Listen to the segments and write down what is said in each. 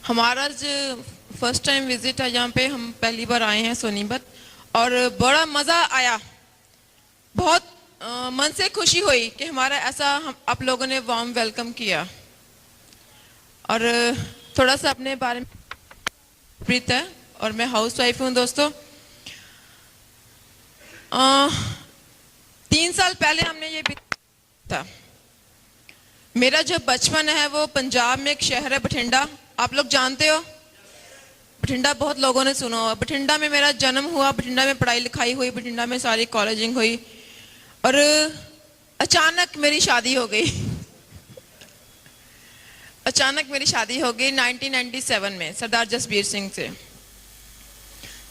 हमारा जो first time visit है यहाँ पे, हम पहली बार आए हैं सोनीपत और बड़ा मज़ा आया। बहुत मन से खुशी हुई कि हमारा ऐसा आप लोगों ने वार्म वेलकम किया। और थोड़ा सा अपने बारे में प्रीत है और मैं हाउस वाइफ हूँ दोस्तों। 3 साल पहले हमने ये था। मेरा जो बचपन है वो पंजाब में एक शहर है बठिंडा, आप लोग जानते हो बठिंडा, बहुत लोगों ने सुना हुआ। बठिंडा में मेरा जन्म हुआ, बठिंडा में पढ़ाई लिखाई हुई, बठिंडा में सारी कॉलेजिंग हुई और अचानक मेरी शादी हो गई। अचानक मेरी शादी हो गई 1997 में सरदार जसबीर सिंह से।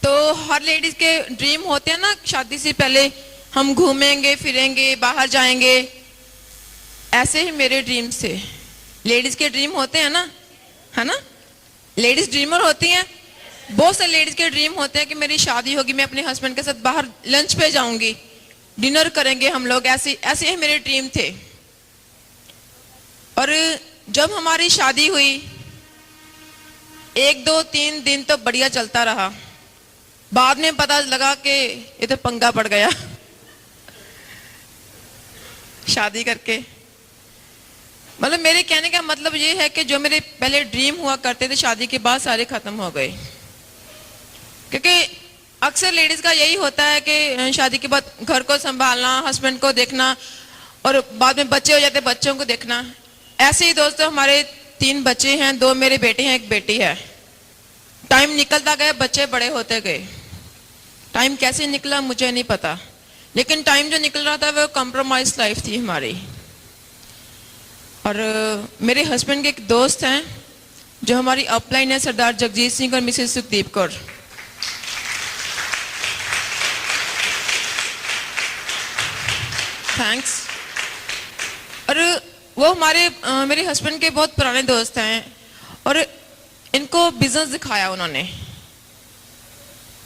तो हर लेडीज के ड्रीम होते हैं ना, शादी से पहले हम घूमेंगे फिरेंगे बाहर जाएंगे, ऐसे ही मेरे ड्रीम्स थे। लेडीज के ड्रीम होते हैं ना, है ना, लेडीज ड्रीमर होती हैं। बहुत से लेडीज के ड्रीम होते हैं कि मेरी शादी होगी, मैं अपने हस्बैंड के साथ बाहर लंच पे जाऊंगी, डिनर करेंगे हम लोग, ऐसे ऐसे ही मेरे ड्रीम थे। और जब हमारी शादी हुई 1 2 3 दिन तो बढ़िया चलता रहा, बाद में पता लगा कि ये तो पंगा पड़ गया शादी करके। मतलब मेरे कहने का मतलब ये है कि जो मेरे पहले ड्रीम हुआ करते थे शादी के बाद सारे खत्म हो गए। क्योंकि अक्सर लेडीज का यही होता है कि शादी के बाद घर को संभालना, हस्बैंड को देखना और बाद में बच्चे हो जाते बच्चों को देखना। ऐसे ही दोस्तों हमारे 3 बच्चे हैं, 2 मेरे बेटे हैं, 1 बेटी है। टाइम निकलता गया, बच्चे बड़े होते गए। टाइम कैसे निकला मुझे नहीं पता, लेकिन टाइम जो निकल रहा था वो कॉम्प्रोमाइज लाइफ थी हमारी। और मेरे हस्बैंड के एक दोस्त हैं जो हमारी अपलाइन है, सरदार जगजीत सिंह और मिसेस सुखदीप कौर। थैंक्स। और वो हमारे मेरे हस्बैंड के बहुत पुराने दोस्त हैं और इनको बिजनेस दिखाया उन्होंने।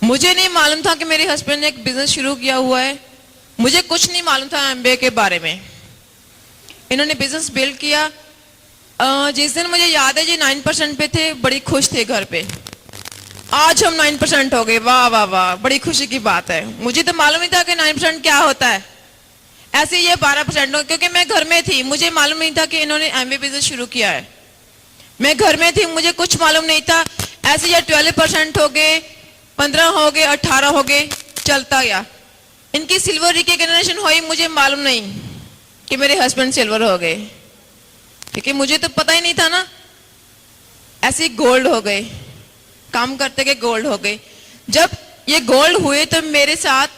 मुझे नहीं मालूम था कि मेरे हस्बैंड ने एक बिजनेस शुरू किया हुआ है, मुझे कुछ नहीं मालूम था एमबीए के बारे में। इन्होंने बिजनेस बिल्ड किया। जिस दिन मुझे याद है जी 9% पे थे, बड़ी खुश थे घर पे। आज हम 9% हो गए, वाह वाह वाह, बड़ी खुशी की बात है। मुझे तो मालूम ही था कि 9% क्या होता है। ऐसे ये 12% हो, क्योंकि मैं घर में थी, मुझे मालूम नहीं था कि इन्होंने एमबीए बिजनेस शुरू किया है। मैं घर में थी, मुझे कुछ मालूम नहीं था। ऐसे ये 12% हो गए, 15 हो गए, 18 हो गए, चलता गया। इनकी सिल्वर रिकग्निशन हुई, मुझे मालूम नहीं कि मेरे हस्बैंड सिल्वर हो गए, क्योंकि मुझे तो पता ही नहीं था ना। ऐसे गोल्ड हो गए, काम करते गए गोल्ड हो गए। जब ये गोल्ड हुए तो मेरे साथ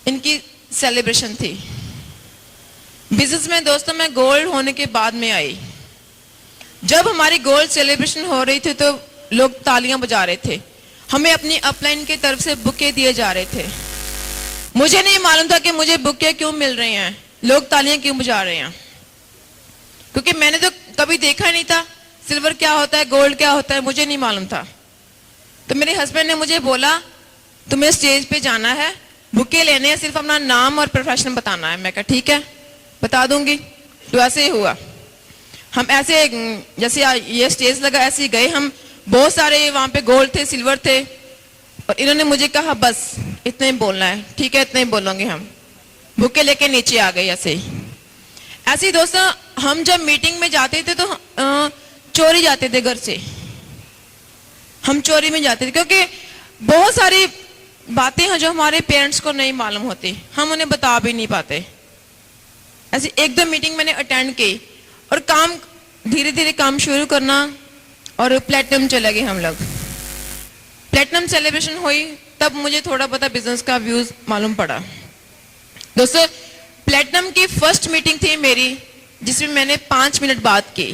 इनकी सेलिब्रेशन थी। बिजनेस में दोस्तों मैं गोल्ड होने के बाद में आई। जब हमारी गोल्ड सेलिब्रेशन हो रही थी तो लोग तालियां बजा रहे थे, हमें अपनी अपलाइन की तरफ से बुके दिए जा रहे थे। मुझे नहीं मालूम था कि मुझे बुके क्यों मिल रहे हैं, लोग तालियां क्यों बजा रहे हैं, क्योंकि मैंने तो कभी देखा नहीं था सिल्वर क्या होता है, गोल्ड क्या होता है, मुझे नहीं मालूम था। तो मेरे हस्बैंड ने मुझे बोला तुम्हें स्टेज पे जाना है, बुके लेने हैं, सिर्फ अपना नाम और प्रोफेशन बताना है। मैं कहा ठीक है बता दूंगी। तो ऐसे ही हुआ, हम ऐसे जैसे ये स्टेज लगा ऐसे ही गए हम। बहुत सारे वहां पे गोल्ड थे, सिल्वर थे, और इन्होंने मुझे कहा बस इतना ही बोलना है। ठीक है इतना ही बोलोगे हम। बुके लेके नीचे आ गए ऐसे ही। ऐसे ही दोस्तों हम जब मीटिंग में जाते थे तो चोरी जाते थे घर से, हम चोरी में जाते थे, क्योंकि बहुत सारी बातें हैं जो हमारे पेरेंट्स को नहीं मालूम होती, हम उन्हें बता भी नहीं पाते। ऐसे 1 2 मीटिंग मैंने अटेंड की और काम धीरे धीरे काम शुरू करना, और प्लेटिनम चले गए हम लोग। प्लेटिनम सेलिब्रेशन हुई तब मुझे थोड़ा पता बिजनेस का व्यूज मालूम पड़ा। दोस्तों प्लेटिनम की फर्स्ट मीटिंग थी मेरी, जिसमें मैंने 5 मिनट बात की,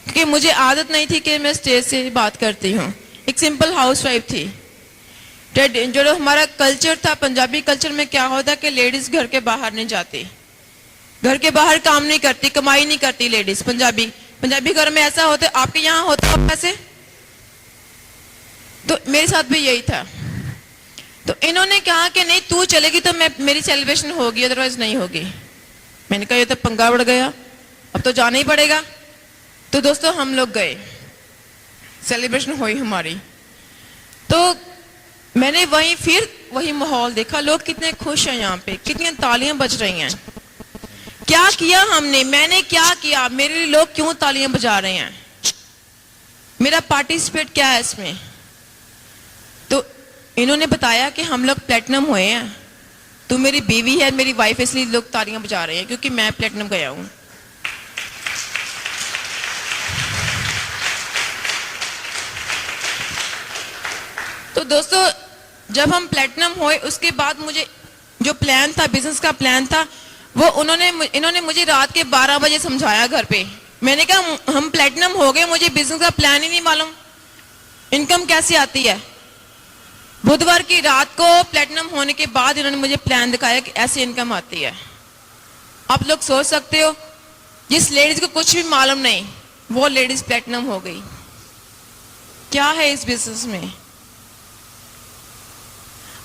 क्योंकि मुझे आदत नहीं थी कि मैं स्टेज से बात करती हूँ। एक सिंपल हाउस वाइफ थी। जो हमारा कल्चर था, पंजाबी कल्चर में क्या होता है कि लेडीज घर के बाहर नहीं जाती, घर के बाहर काम नहीं करती, कमाई नहीं करती लेडीज। पंजाबी घर में ऐसा होता है, आपके यहाँ होता है ऐसे? तो मेरे साथ भी यही था। तो इन्होंने कहा कि नहीं तू चलेगी तो मेरी सेलिब्रेशन होगी, अदरवाइज नहीं होगी। मैंने कहा ये तो पंगा बढ़ गया, अब तो जाना ही पड़ेगा। तो दोस्तों हम लोग गए। सेलिब्रेशन हुई हमारी। तो मैंने वही माहौल देखा, लोग कितने खुश हैं यहाँ पे, कितनी तालियां बज रही हैं। क्या किया हमने, मैंने क्या किया, मेरे लिए लोग क्यों तालियां बजा रहे हैं, मेरा पार्टिसिपेट क्या है इसमें। तो इन्होंने बताया कि हम लोग प्लेटिनम हुए हैं, तो मेरी बीवी है, मेरी वाइफ, इसलिए लोग तालियां बजा रहे हैं क्योंकि मैं प्लेटिनम गया हूं। तो दोस्तों, जब हम प्लेटिनम हुए उसके बाद मुझे जो प्लान था, बिजनेस का प्लान था, वो इन्होंने मुझे रात के 12 बजे समझाया घर पे। मैंने कहा हम प्लेटिनम हो गए, मुझे बिजनेस का प्लान ही नहीं मालूम, इनकम कैसे आती है। बुधवार की रात को प्लेटिनम होने के बाद इन्होंने मुझे प्लान दिखाया कि ऐसे इनकम आती है। आप लोग सोच सकते हो, जिस लेडीज को कुछ भी मालूम नहीं, वो लेडीज प्लेटिनम हो गई। क्या है इस बिजनेस में।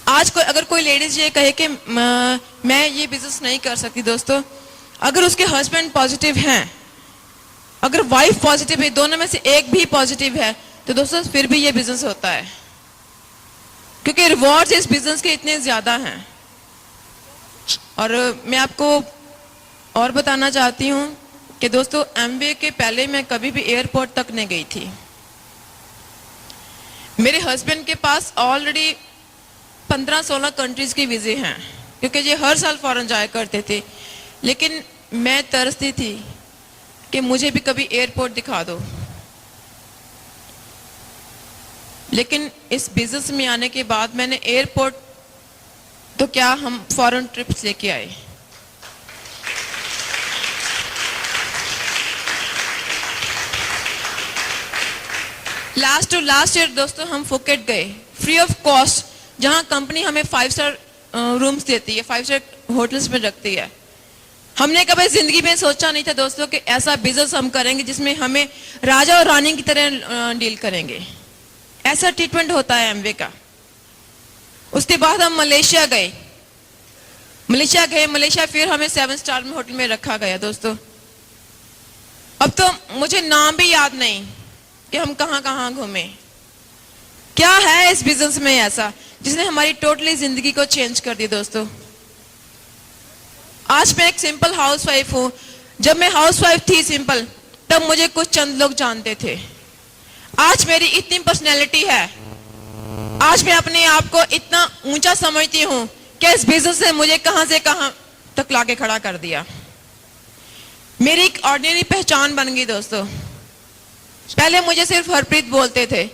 आज अगर कोई लेडीज ये कहे कि मैं ये बिजनेस नहीं कर सकती, दोस्तों, अगर उसके हस्बैंड पॉजिटिव हैं, अगर वाइफ पॉजिटिव है, दोनों में से एक भी पॉजिटिव है, तो दोस्तों फिर भी ये बिजनेस होता है, क्योंकि रिवॉर्ड्स इस बिजनेस के इतने ज्यादा हैं। और मैं आपको और बताना चाहती हूँ कि दोस्तों, एमबीए के पहले मैं कभी भी एयरपोर्ट तक नहीं गई थी। मेरे हस्बैंड के पास ऑलरेडी 15-16 कंट्रीज के वीजे हैं, क्योंकि ये हर साल फॉरेन जाया करते थे। लेकिन मैं तरसती थी कि मुझे भी कभी एयरपोर्ट दिखा दो। लेकिन इस बिजनेस में आने के बाद मैंने एयरपोर्ट तो क्या, हम फॉरेन ट्रिप्स लेके आए। लास्ट ईयर दोस्तों हम फुकेट गए फ्री ऑफ कॉस्ट, जहां कंपनी हमें 5 स्टार रूम्स देती है, 5 स्टार होटल्स में रखती है। हमने कभी जिंदगी में सोचा नहीं था दोस्तों कि ऐसा बिजनेस हम करेंगे जिसमें हमें राजा और रानी की तरह डील करेंगे। ऐसा ट्रीटमेंट होता है एमवे का। उसके बाद हम मलेशिया गए, मलेशिया फिर हमें 7 स्टार में होटल में रखा गया। दोस्तों, अब तो मुझे नाम भी याद नहीं कि हम कहां कहां घूमे। क्या है इस बिजनेस में ऐसा जिसने हमारी टोटली जिंदगी को चेंज कर दी। दोस्तों, आज मैं एक सिंपल हाउसवाइफ हूं। जब मैं हाउसवाइफ थी सिंपल, तब मुझे कुछ चंद लोग जानते थे। आज मेरी इतनी पर्सनैलिटी है, आज मैं अपने आप को इतना ऊंचा समझती हूं कि इस बिजनेस ने मुझे कहां से कहां तक लाके खड़ा कर दिया। मेरी एक ऑर्डिनरी पहचान बन गई। दोस्तों, पहले मुझे सिर्फ हरप्रीत बोलते थे,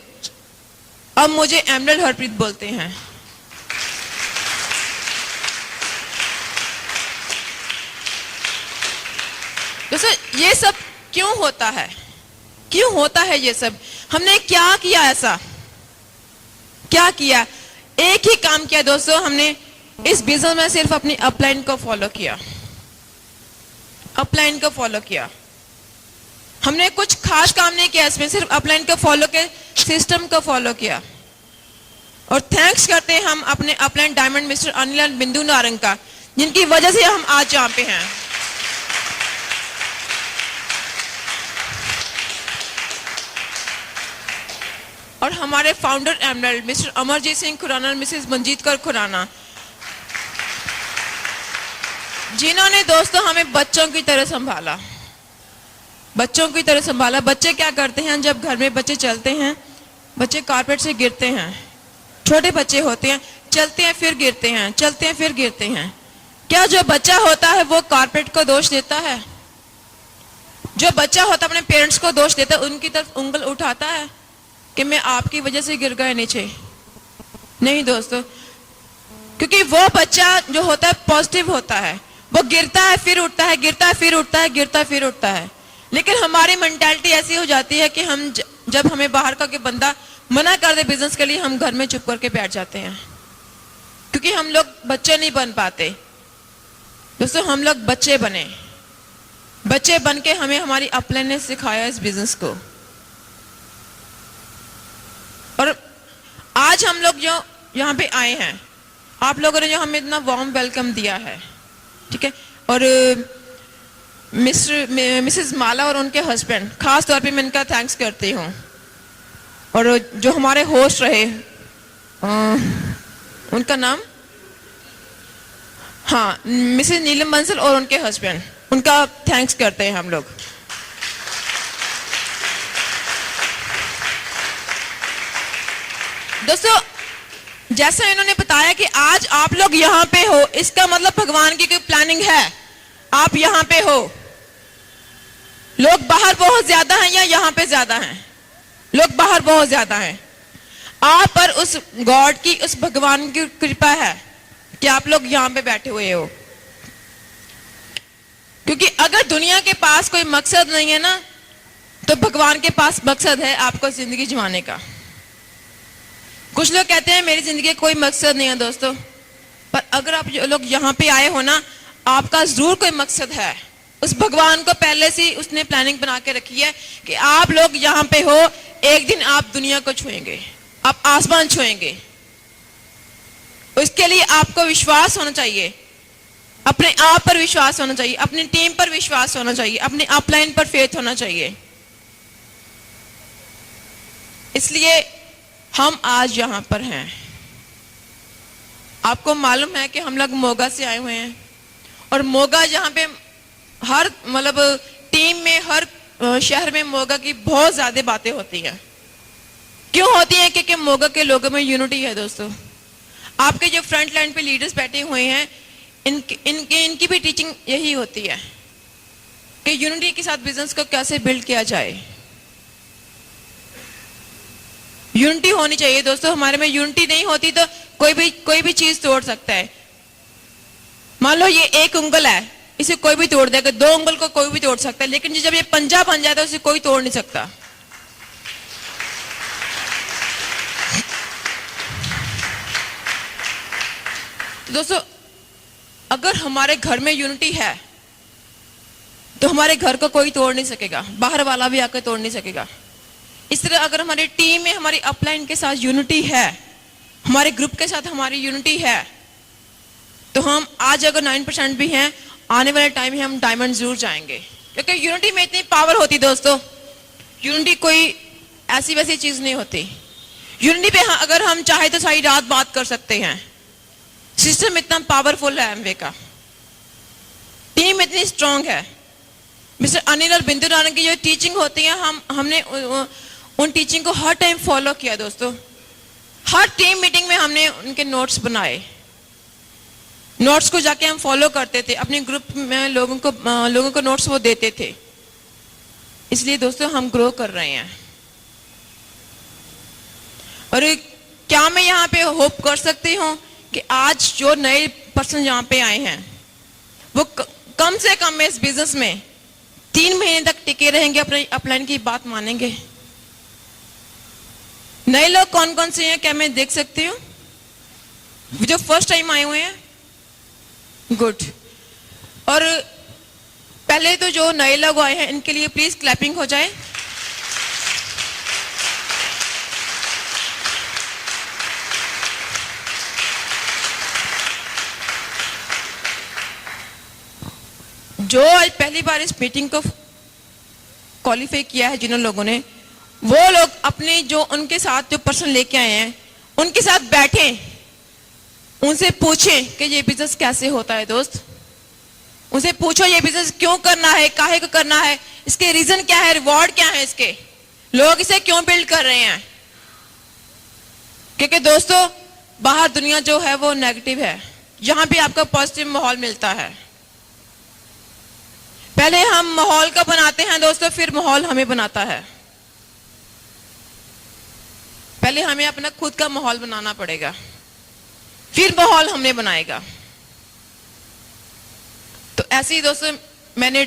अब मुझे एमरल्ड हरप्रीत बोलते हैं। दोस्तों, ये सब क्यों होता है, क्यों होता है ये सब? हमने क्या किया ऐसा, क्या किया? एक ही काम किया दोस्तों, हमने इस बिजनेस में सिर्फ अपनी अपलाइन को फॉलो किया, अपलाइन को फॉलो किया। हमने कुछ खास काम नहीं किया इसमें, सिर्फ अपलाइन को फॉलो के सिस्टम को फॉलो किया। और थैंक्स करते हैं हम अपने अपलाइन डायमंड मिस्टर अनिल बिंदु नारंग का, जिनकी वजह से हम आज यहाँ पे हैं। और हमारे founder emerald mister Amarjeet Singh Khurana और मिसेस मंजीत कौर खुराना, जिन्होंने दोस्तों हमें बच्चों की तरह संभाला, बच्चों की तरह संभाला। बच्चे क्या करते हैं, जब घर में बच्चे चलते हैं, बच्चे कारपेट से गिरते हैं, छोटे बच्चे होते हैं, चलते हैं फिर गिरते हैं, चलते हैं फिर गिरते हैं। क्या जो बच्चा होता है वो कारपेट को दोष देता है? जो बच्चा होता है अपने पेरेंट्स को दोष देता है, उनकी तरफ उंगल उठाता है कि मैं आपकी वजह से गिर गया नीचे? नहीं दोस्तों, क्योंकि वो बच्चा जो होता है पॉजिटिव होता है, वो गिरता है फिर उठता है, गिरता है फिर उठता है, गिरता है फिर उठता है। लेकिन हमारी मेंटालिटी ऐसी हो जाती है कि हम जब हमें बाहर का कोई बंदा मना कर दे बिजनेस के लिए, हम घर में चुप करके बैठ जाते हैं, क्योंकि हम लोग बच्चे नहीं बन पाते। दोस्तों, हम लोग बच्चे बने, बच्चे बन के हमें हमारी अपलाइन ने सिखाया इस बिजनेस को। और आज हम लोग जो यहाँ पे आए हैं, आप लोगों ने जो हमें इतना वार्म वेलकम दिया है, ठीक है। और मिसेस माला और उनके हस्बैंड, खास तौर पे मैं इनका थैंक्स करती हूँ। और जो हमारे होस्ट रहे उनका नाम, हाँ, मिसेस नीलम बंसल और उनके हस्बैंड, उनका थैंक्स करते हैं हम लोग। दोस्तों, जैसा इन्होंने बताया कि आज आप लोग यहाँ पे हो, इसका मतलब भगवान की कोई प्लानिंग है। आप यहाँ पे हो, लोग बाहर बहुत ज्यादा हैं या यहाँ पे ज्यादा हैं? लोग बाहर बहुत ज्यादा हैं। आप पर उस गॉड की, उस भगवान की कृपा है कि आप लोग यहाँ पे बैठे हुए हो। क्योंकि अगर दुनिया के पास कोई मकसद नहीं है ना, तो भगवान के पास मकसद है आपको जिंदगी जिवाने का। कुछ लोग कहते हैं मेरी जिंदगी का कोई मकसद नहीं है दोस्तों, पर अगर आप जो लोग यहाँ पे आए हो ना, आपका जरूर कोई मकसद है। उस भगवान को पहले से उसने प्लानिंग बना के रखी है कि आप लोग यहाँ पे हो, एक दिन आप दुनिया को छुएंगे, आप आसमान छुएंगे। उसके लिए आपको विश्वास होना चाहिए, अपने आप पर विश्वास होना चाहिए, अपनी टीम पर विश्वास होना चाहिए, अपने अपलाइन पर फेथ होना चाहिए। इसलिए हम आज यहां पर हैं। आपको मालूम है कि हम लोग मोगा से आए हुए हैं, और मोगा जहां पे हर मतलब टीम में, हर शहर में मोगा की बहुत ज्यादा बातें होती हैं। क्यों होती हैं? क्योंकि मोगा के लोगों में यूनिटी है दोस्तों। आपके जो फ्रंट लाइन पे लीडर्स बैठे हुए हैं, इनकी भी टीचिंग यही होती है कि यूनिटी के साथ बिजनेस को कैसे बिल्ड किया जाए। यूनिटी होनी चाहिए दोस्तों। हमारे में यूनिटी नहीं होती तो कोई भी चीज तोड़ सकता है। मान लो ये एक उंगल है, इसे कोई भी तोड़ देगा। दो उंगल को कोई भी तोड़ सकता है, लेकिन जब ये पंजा बन जाता है उसे कोई तोड़ नहीं सकता। तो दोस्तों, अगर हमारे घर में यूनिटी है तो हमारे घर को कोई तोड़ नहीं सकेगा, बाहर वाला भी आकर तोड़ नहीं सकेगा। इस तरह अगर हमारी टीम में, हमारी अपलाइन के साथ यूनिटी है, हमारे ग्रुप के साथ हमारी यूनिटी है, तो हम आज अगर 9% भी हैं, आने वाले टाइम में हम डायमंड जरूर जाएंगे। क्योंकि यूनिटी में इतनी पावर होती दोस्तों। यूनिटी कोई ऐसी वैसी चीज नहीं होती। यूनिटी पे अगर हम चाहे तो सारी रात बात कर सकते हैं। सिस्टम इतना पावरफुल है एमवे का, टीम इतनी स्ट्रांग है। मिस्टर अनिल और बिंदु राणा की जो टीचिंग होती है, हमने उन टीचिंग को हर टाइम फॉलो किया दोस्तों। हर टीम मीटिंग में हमने उनके नोट्स बनाए, नोट्स को जाके हम फॉलो करते थे। अपने ग्रुप में लोगों को नोट्स वो देते थे। इसलिए दोस्तों हम ग्रो कर रहे हैं। और क्या मैं यहाँ पे होप कर सकती हूँ कि आज जो नए पर्सन यहाँ पे आए हैं, वो कम से कम इस बिजनेस में 3 महीने तक टिके रहेंगे, अपने अपलाइन की बात मानेंगे। नए लोग कौन कौन से हैं, क्या मैं देख सकती हूँ? जो फर्स्ट टाइम आए हुए हैं, गुड। और पहले तो जो नए लोग आए हैं, इनके लिए प्लीज क्लैपिंग हो जाए। जो आज पहली बार इस मीटिंग को क्वालिफाई किया है, जिन लोगों ने, वो लोग अपने जो उनके साथ जो पर्सन लेके आए हैं, उनके साथ बैठें, उनसे पूछें कि ये बिजनेस कैसे होता है दोस्त। उनसे पूछो ये बिजनेस क्यों करना है, काहे को करना है, इसके रीजन क्या है, रिवॉर्ड क्या है, इसके लोग इसे क्यों बिल्ड कर रहे हैं। क्योंकि दोस्तों बाहर दुनिया जो है वो नेगेटिव है, यहाँ भी आपको पॉजिटिव माहौल मिलता है। पहले हम माहौल का बनाते हैं दोस्तों, फिर माहौल हमें बनाता है। पहले हमें अपना खुद का माहौल बनाना पड़ेगा, फिर माहौल हमें बनाएगा। तो ऐसे ही दोस्तों मैंने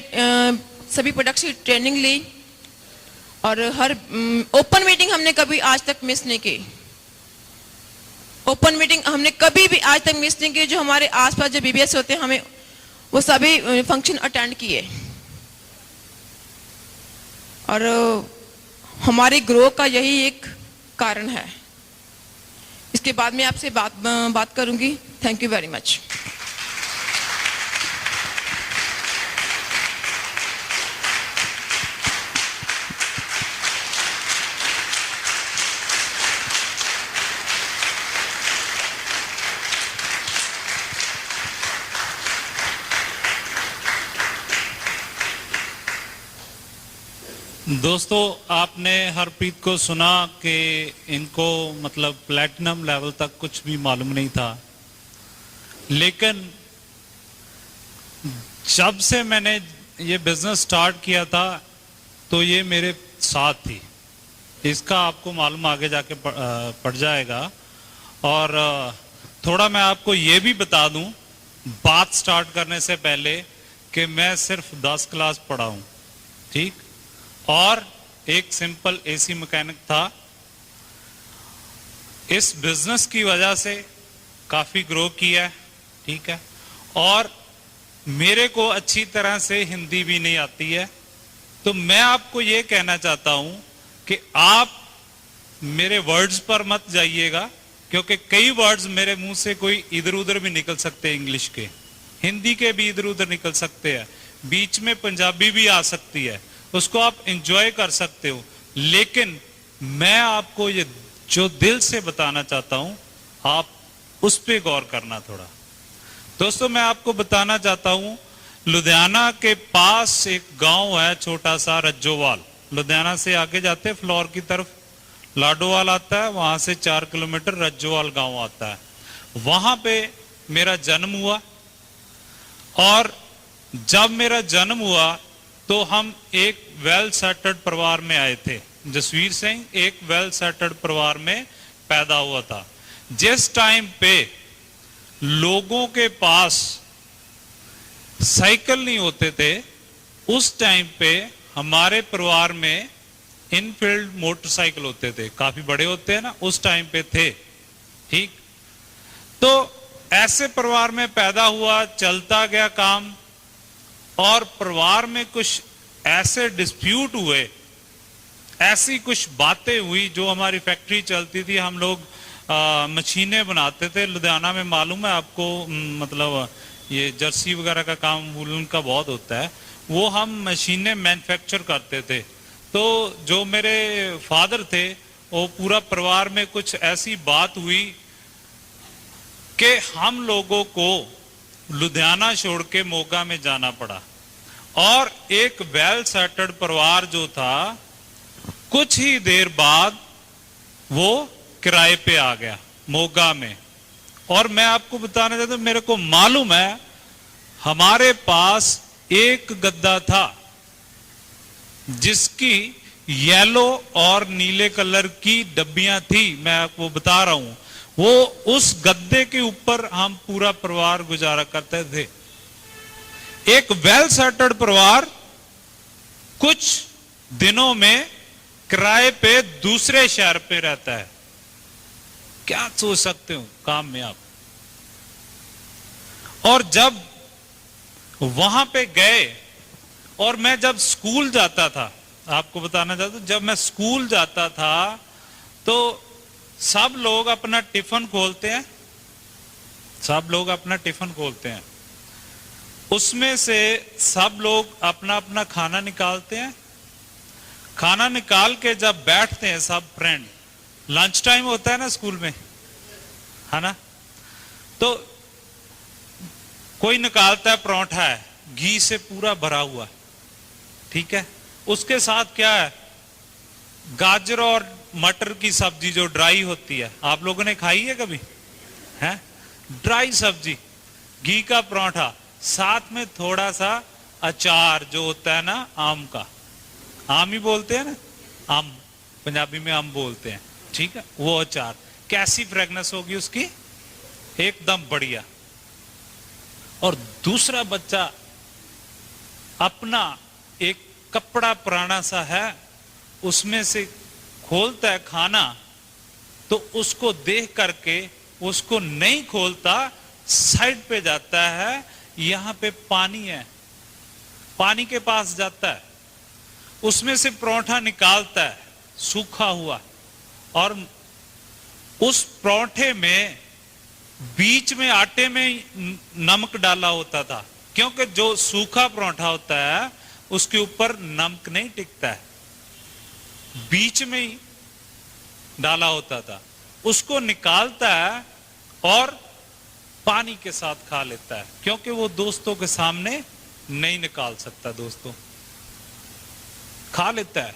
सभी प्रोडक्ट्स की ट्रेनिंग ली, और हर ओपन मीटिंग हमने कभी आज तक मिस नहीं की। ओपन मीटिंग हमने कभी भी आज तक मिस नहीं की। जो हमारे आसपास जो बीबीएस होते हैं, हमें वो सभी फंक्शन अटेंड किए, और हमारी ग्रो का यही एक कारण है। इसके बाद में आपसे बात करूंगी। Thank you very much. दोस्तों, आपने हरप्रीत को सुना कि इनको मतलब प्लैटिनम लेवल तक कुछ भी मालूम नहीं था, लेकिन जब से मैंने ये बिजनेस स्टार्ट किया था तो ये मेरे साथ थी। इसका आपको मालूम आगे जाके पड़ जाएगा। और थोड़ा मैं आपको ये भी बता दूं बात स्टार्ट करने से पहले कि मैं सिर्फ 10 क्लास पढ़ा हूं, ठीक, और एक सिंपल एसी मैकेनिक था। इस बिजनेस की वजह से काफी ग्रो किया है, ठीक है, और मेरे को अच्छी तरह से हिंदी भी नहीं आती है। तो मैं आपको ये कहना चाहता हूं कि आप मेरे वर्ड्स पर मत जाइएगा, क्योंकि कई वर्ड्स मेरे मुंह से कोई इधर उधर भी निकल सकते हैं, इंग्लिश के, हिंदी के भी इधर उधर निकल सकते हैं, बीच में पंजाबी भी आ सकती है, उसको आप एंजॉय कर सकते हो। लेकिन मैं आपको ये जो दिल से बताना चाहता हूं, आप उस पर गौर करना थोड़ा। दोस्तों, मैं आपको बताना चाहता हूं, लुधियाना के पास एक गांव है छोटा सा, रज्जोवाल। लुधियाना से आगे जाते फ्लोर की तरफ लाडोवाल आता है, वहां से 4 किलोमीटर रज्जोवाल गांव आता है। वहां पे मेरा जन्म हुआ, और जब मेरा जन्म हुआ तो हम एक वेल सेटल्ड परिवार में आए थे। जसवीर सिंह एक वेल सेटल्ड परिवार में पैदा हुआ था। जिस टाइम पे लोगों के पास साइकिल नहीं होते थे, उस टाइम पे हमारे परिवार में इनफील्ड मोटरसाइकिल होते थे, काफी बड़े होते हैं ना, उस टाइम पे थे, ठीक। तो ऐसे परिवार में पैदा हुआ, चलता गया काम, और परिवार में कुछ ऐसे डिस्प्यूट हुए, ऐसी कुछ बातें हुई। जो हमारी फैक्ट्री चलती थी, हम लोग मशीनें बनाते थे लुधियाना में, मालूम है आपको, मतलब ये जर्सी वगैरह का काम वूलन का बहुत होता है, वो हम मशीनें मैन्युफैक्चर करते थे। तो जो मेरे फादर थे, वो पूरा परिवार में कुछ ऐसी बात हुई कि हम लोगों को लुधियाना छोड़ के मोगा में जाना पड़ा। और एक वेल सेटल्ड परिवार जो था, कुछ ही देर बाद वो किराए पे आ गया मोगा में। और मैं आपको बताना चाहता हूं, मेरे को मालूम है हमारे पास एक गद्दा था जिसकी येलो और नीले कलर की डब्बियां थी, मैं आपको बता रहा हूं। वो उस गद्दे के ऊपर हम पूरा परिवार गुजारा करते थे। एक वेल सेटल्ड परिवार कुछ दिनों में किराए पे दूसरे शहर पे रहता है। क्या सोच सकते हो काम में आप। और जब वहां पे गए, और मैं जब स्कूल जाता था, आपको बताना चाहता हूं, जब मैं स्कूल जाता था तो सब लोग अपना टिफिन खोलते हैं, सब लोग अपना टिफिन खोलते हैं, उसमें से सब लोग अपना अपना खाना निकालते हैं। खाना निकाल के जब बैठते हैं सब फ्रेंड, लंच टाइम होता है ना स्कूल में, है ना, तो कोई निकालता है परोठा है, घी से पूरा भरा हुआ, ठीक है, उसके साथ क्या है, गाजर और मटर की सब्जी जो ड्राई होती है, आप लोगों ने खाई है कभी, है, ड्राई सब्जी, घी का परोठा, साथ में थोड़ा सा अचार जो होता है ना, आम का, आम ही बोलते हैं ना, आम पंजाबी में आम बोलते हैं, ठीक है, वो अचार, कैसी फ्रेगनेंस होगी उसकी, एकदम बढ़िया। और दूसरा बच्चा अपना एक कपड़ा पुराना सा है, उसमें से खोलता है खाना, तो उसको देख करके उसको नहीं खोलता, साइड पे जाता है, यहां पे पानी है, पानी के पास जाता है, उसमें से परोठा निकालता है सूखा हुआ, और उस परोठे में बीच में आटे में नमक डाला होता था, क्योंकि जो सूखा परोठा होता है उसके ऊपर नमक नहीं टिकता है, बीच में ही डाला होता था, उसको निकालता है और पानी के साथ खा लेता है, क्योंकि वो दोस्तों के सामने नहीं निकाल सकता। दोस्तों, खा लेता है,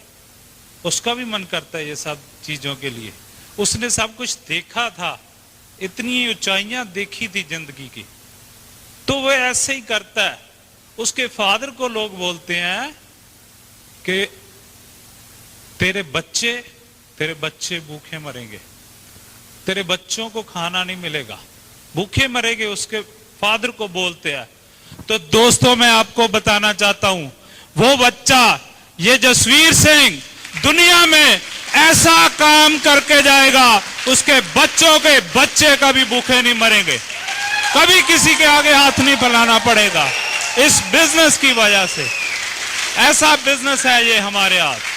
उसका भी मन करता है ये सब चीजों के लिए। उसने सब कुछ देखा था, इतनी ऊंचाइयां देखी थी जिंदगी की, तो वह ऐसे ही करता है। उसके फादर को लोग बोलते हैं कि तेरे बच्चे भूखे मरेंगे, तेरे बच्चों को खाना नहीं मिलेगा, भूखे मरेंगे, उसके फादर को बोलते हैं। तो दोस्तों मैं आपको बताना चाहता हूं, वो बच्चा ये जसवीर सिंह दुनिया में ऐसा काम करके जाएगा, उसके बच्चों के बच्चे कभी भूखे नहीं मरेंगे, कभी किसी के आगे हाथ नहीं फैलाना पड़ेगा इस बिजनेस की वजह से। ऐसा बिजनेस है ये हमारे हाथ।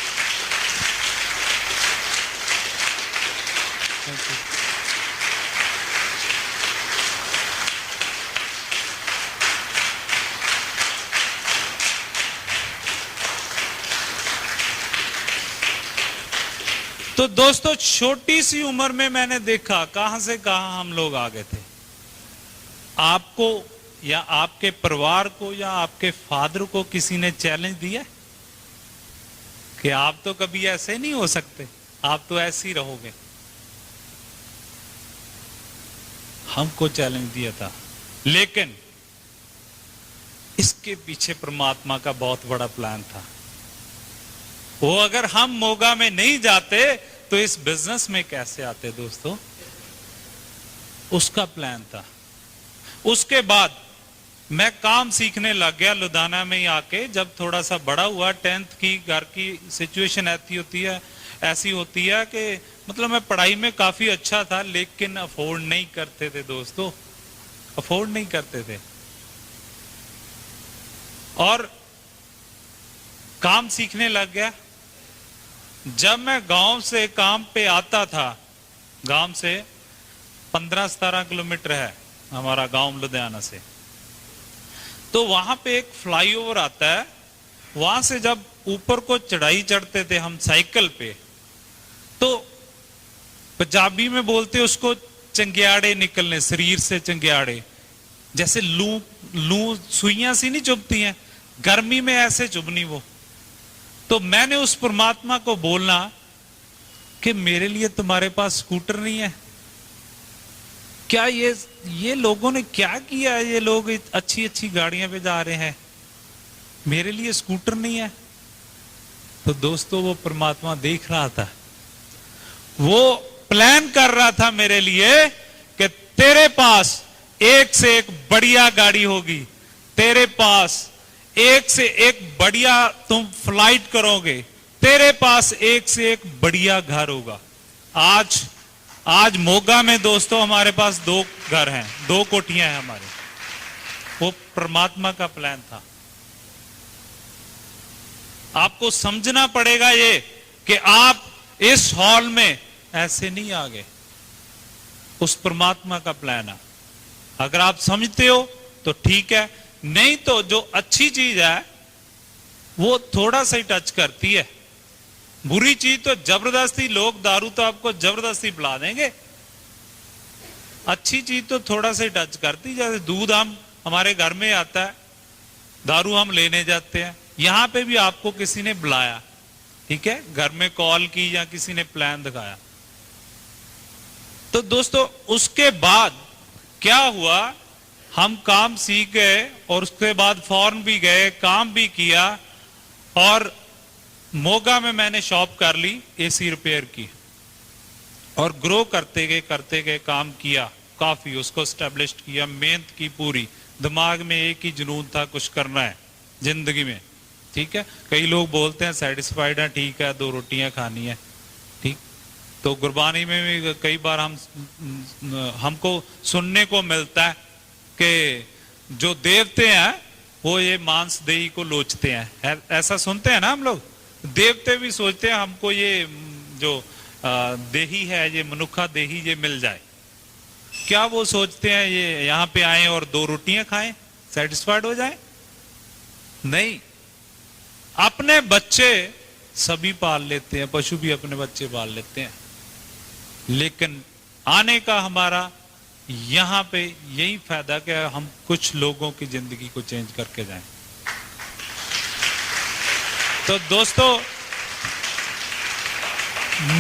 तो दोस्तों छोटी सी उम्र में मैंने देखा कहां से कहां हम लोग आ गए थे। आपको या आपके परिवार को या आपके फादर को किसी ने चैलेंज दिया कि आप तो कभी ऐसे नहीं हो सकते, आप तो ऐसे ही रहोगे? हमको चैलेंज दिया था, लेकिन इसके पीछे परमात्मा का बहुत बड़ा प्लान था। वो अगर हम मोगा में नहीं जाते तो इस बिजनेस में कैसे आते दोस्तों? उसका प्लान था। उसके बाद मैं काम सीखने लग गया लुधियाना में ही आके। जब थोड़ा सा बड़ा हुआ, 10th की घर की सिचुएशन ऐसी होती है कि मतलब मैं पढ़ाई में काफी अच्छा था, लेकिन अफोर्ड नहीं करते थे दोस्तों, अफोर्ड नहीं करते थे। और काम सीखने लग गया। जब मैं गांव से काम पे आता था, गांव से 15-17 किलोमीटर है हमारा गांव लुधियाना से, तो वहां पे एक फ्लाईओवर आता है। वहां से जब ऊपर को चढ़ाई चढ़ते थे हम साइकिल पे, तो पंजाबी में बोलते उसको चंगियाड़े निकलने, शरीर से चंगियाड़े, जैसे लू सुइयां सी नहीं चुभती हैं, गर्मी में ऐसे चुभनी वो। तो मैंने उस परमात्मा को बोलना कि मेरे लिए तुम्हारे पास स्कूटर नहीं है क्या? ये लोगों ने क्या किया है? ये लोग अच्छी अच्छी गाड़ियां पे जा रहे हैं, मेरे लिए स्कूटर नहीं है। तो दोस्तों वो परमात्मा देख रहा था, वो प्लान कर रहा था मेरे लिए कि तेरे पास एक से एक बढ़िया गाड़ी होगी, तेरे पास एक से एक बढ़िया तुम फ्लाइट करोगे, तेरे पास एक से एक बढ़िया घर होगा। आज मोगा में दोस्तों हमारे पास 2 घर हैं, 2 कोठियां हैं हमारे। वो परमात्मा का प्लान था। आपको समझना पड़ेगा ये कि आप इस हॉल में ऐसे नहीं आ गए, उस परमात्मा का प्लान है। अगर आप समझते हो तो ठीक है, नहीं तो जो अच्छी चीज है वो थोड़ा सा ही टच करती है। बुरी चीज तो जबरदस्ती, लोग दारू तो आपको जबरदस्ती पिला देंगे, अच्छी चीज तो थोड़ा सा ही टच करती। जैसे दूध हमारे घर में आता है, दारू हम लेने जाते हैं, यहां पे भी आपको किसी ने बुलाया, ठीक है, घर में कॉल की या किसी ने प्लान दिखाया। तो दोस्तों उसके बाद क्या हुआ, हम काम सीख गए और उसके बाद फॉरेन भी गए, काम भी किया, और मोगा में मैंने शॉप कर ली एसी रिपेयर की, और ग्रो करते गए काम किया काफी, उसको स्टैब्लिश किया, मेहनत की पूरी। दिमाग में एक ही जुनून था, कुछ करना है जिंदगी में, ठीक है। कई लोग बोलते हैं सेटिस्फाइड है, ठीक है, 2 रोटियां खानी है, ठीक। तो गुरबानी में भी कई बार हमको सुनने को मिलता है कि जो देवते हैं वो ये मांस देही को लोचते हैं, ऐसा सुनते हैं ना हम लोग। देवते भी सोचते हैं हमको ये जो देही है, ये मनुखा देही ये मिल जाए। क्या वो सोचते हैं ये यहाँ पे आए और 2 रोटियां खाएं, सेटिस्फाइड हो जाए? नहीं, अपने बच्चे सभी पाल लेते हैं, पशु भी अपने बच्चे पाल लेते हैं, लेकिन आने का हमारा यहां पे यही फायदा कि हम कुछ लोगों की जिंदगी को चेंज करके जाएं। तो दोस्तों,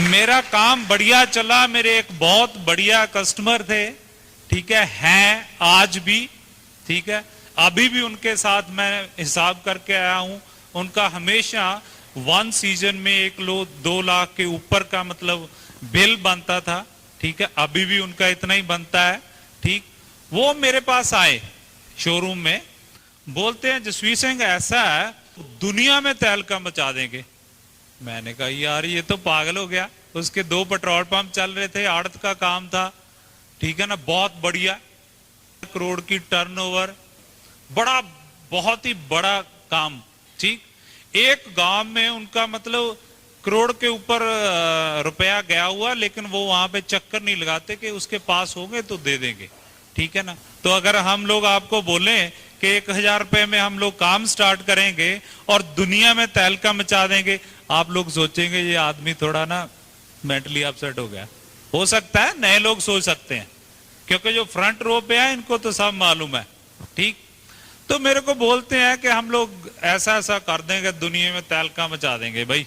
मेरा काम बढ़िया चला, मेरे एक बहुत बढ़िया कस्टमर थे, ठीक है, हैं आज भी, ठीक है, अभी भी उनके साथ मैं हिसाब करके आया हूं। उनका हमेशा वन सीजन में 2 लाख के ऊपर का मतलब बिल बनता था, ठीक है, अभी भी उनका इतना ही बनता है, ठीक। वो मेरे पास आए शोरूम में, बोलते हैं जसवीर सिंह ऐसा है दुनिया में तहलका मचा देंगे। मैंने कहा यार ये तो पागल हो गया। उसके 2 पेट्रोल पंप चल रहे थे, आड़त का काम था, ठीक है ना, बहुत बढ़िया, करोड़ की टर्नओवर, बड़ा बहुत ही बड़ा काम, ठीक। एक गांव में उनका मतलब करोड़ के ऊपर रुपया गया हुआ, लेकिन वो वहां पे चक्कर नहीं लगाते कि उसके पास होंगे तो दे देंगे, ठीक है ना। तो अगर हम लोग आपको बोले कि 1000 रुपए में हम लोग काम स्टार्ट करेंगे और दुनिया में तहलका मचा देंगे, आप लोग सोचेंगे ये आदमी थोड़ा ना मेंटली अपसेट हो गया। हो सकता है नए लोग सोच सकते हैं, क्योंकि जो फ्रंट रो पे है इनको तो सब मालूम है, ठीक। तो मेरे को बोलते हैं कि हम लोग ऐसा ऐसा कर देंगे, दुनिया में तहलका मचा देंगे भाई।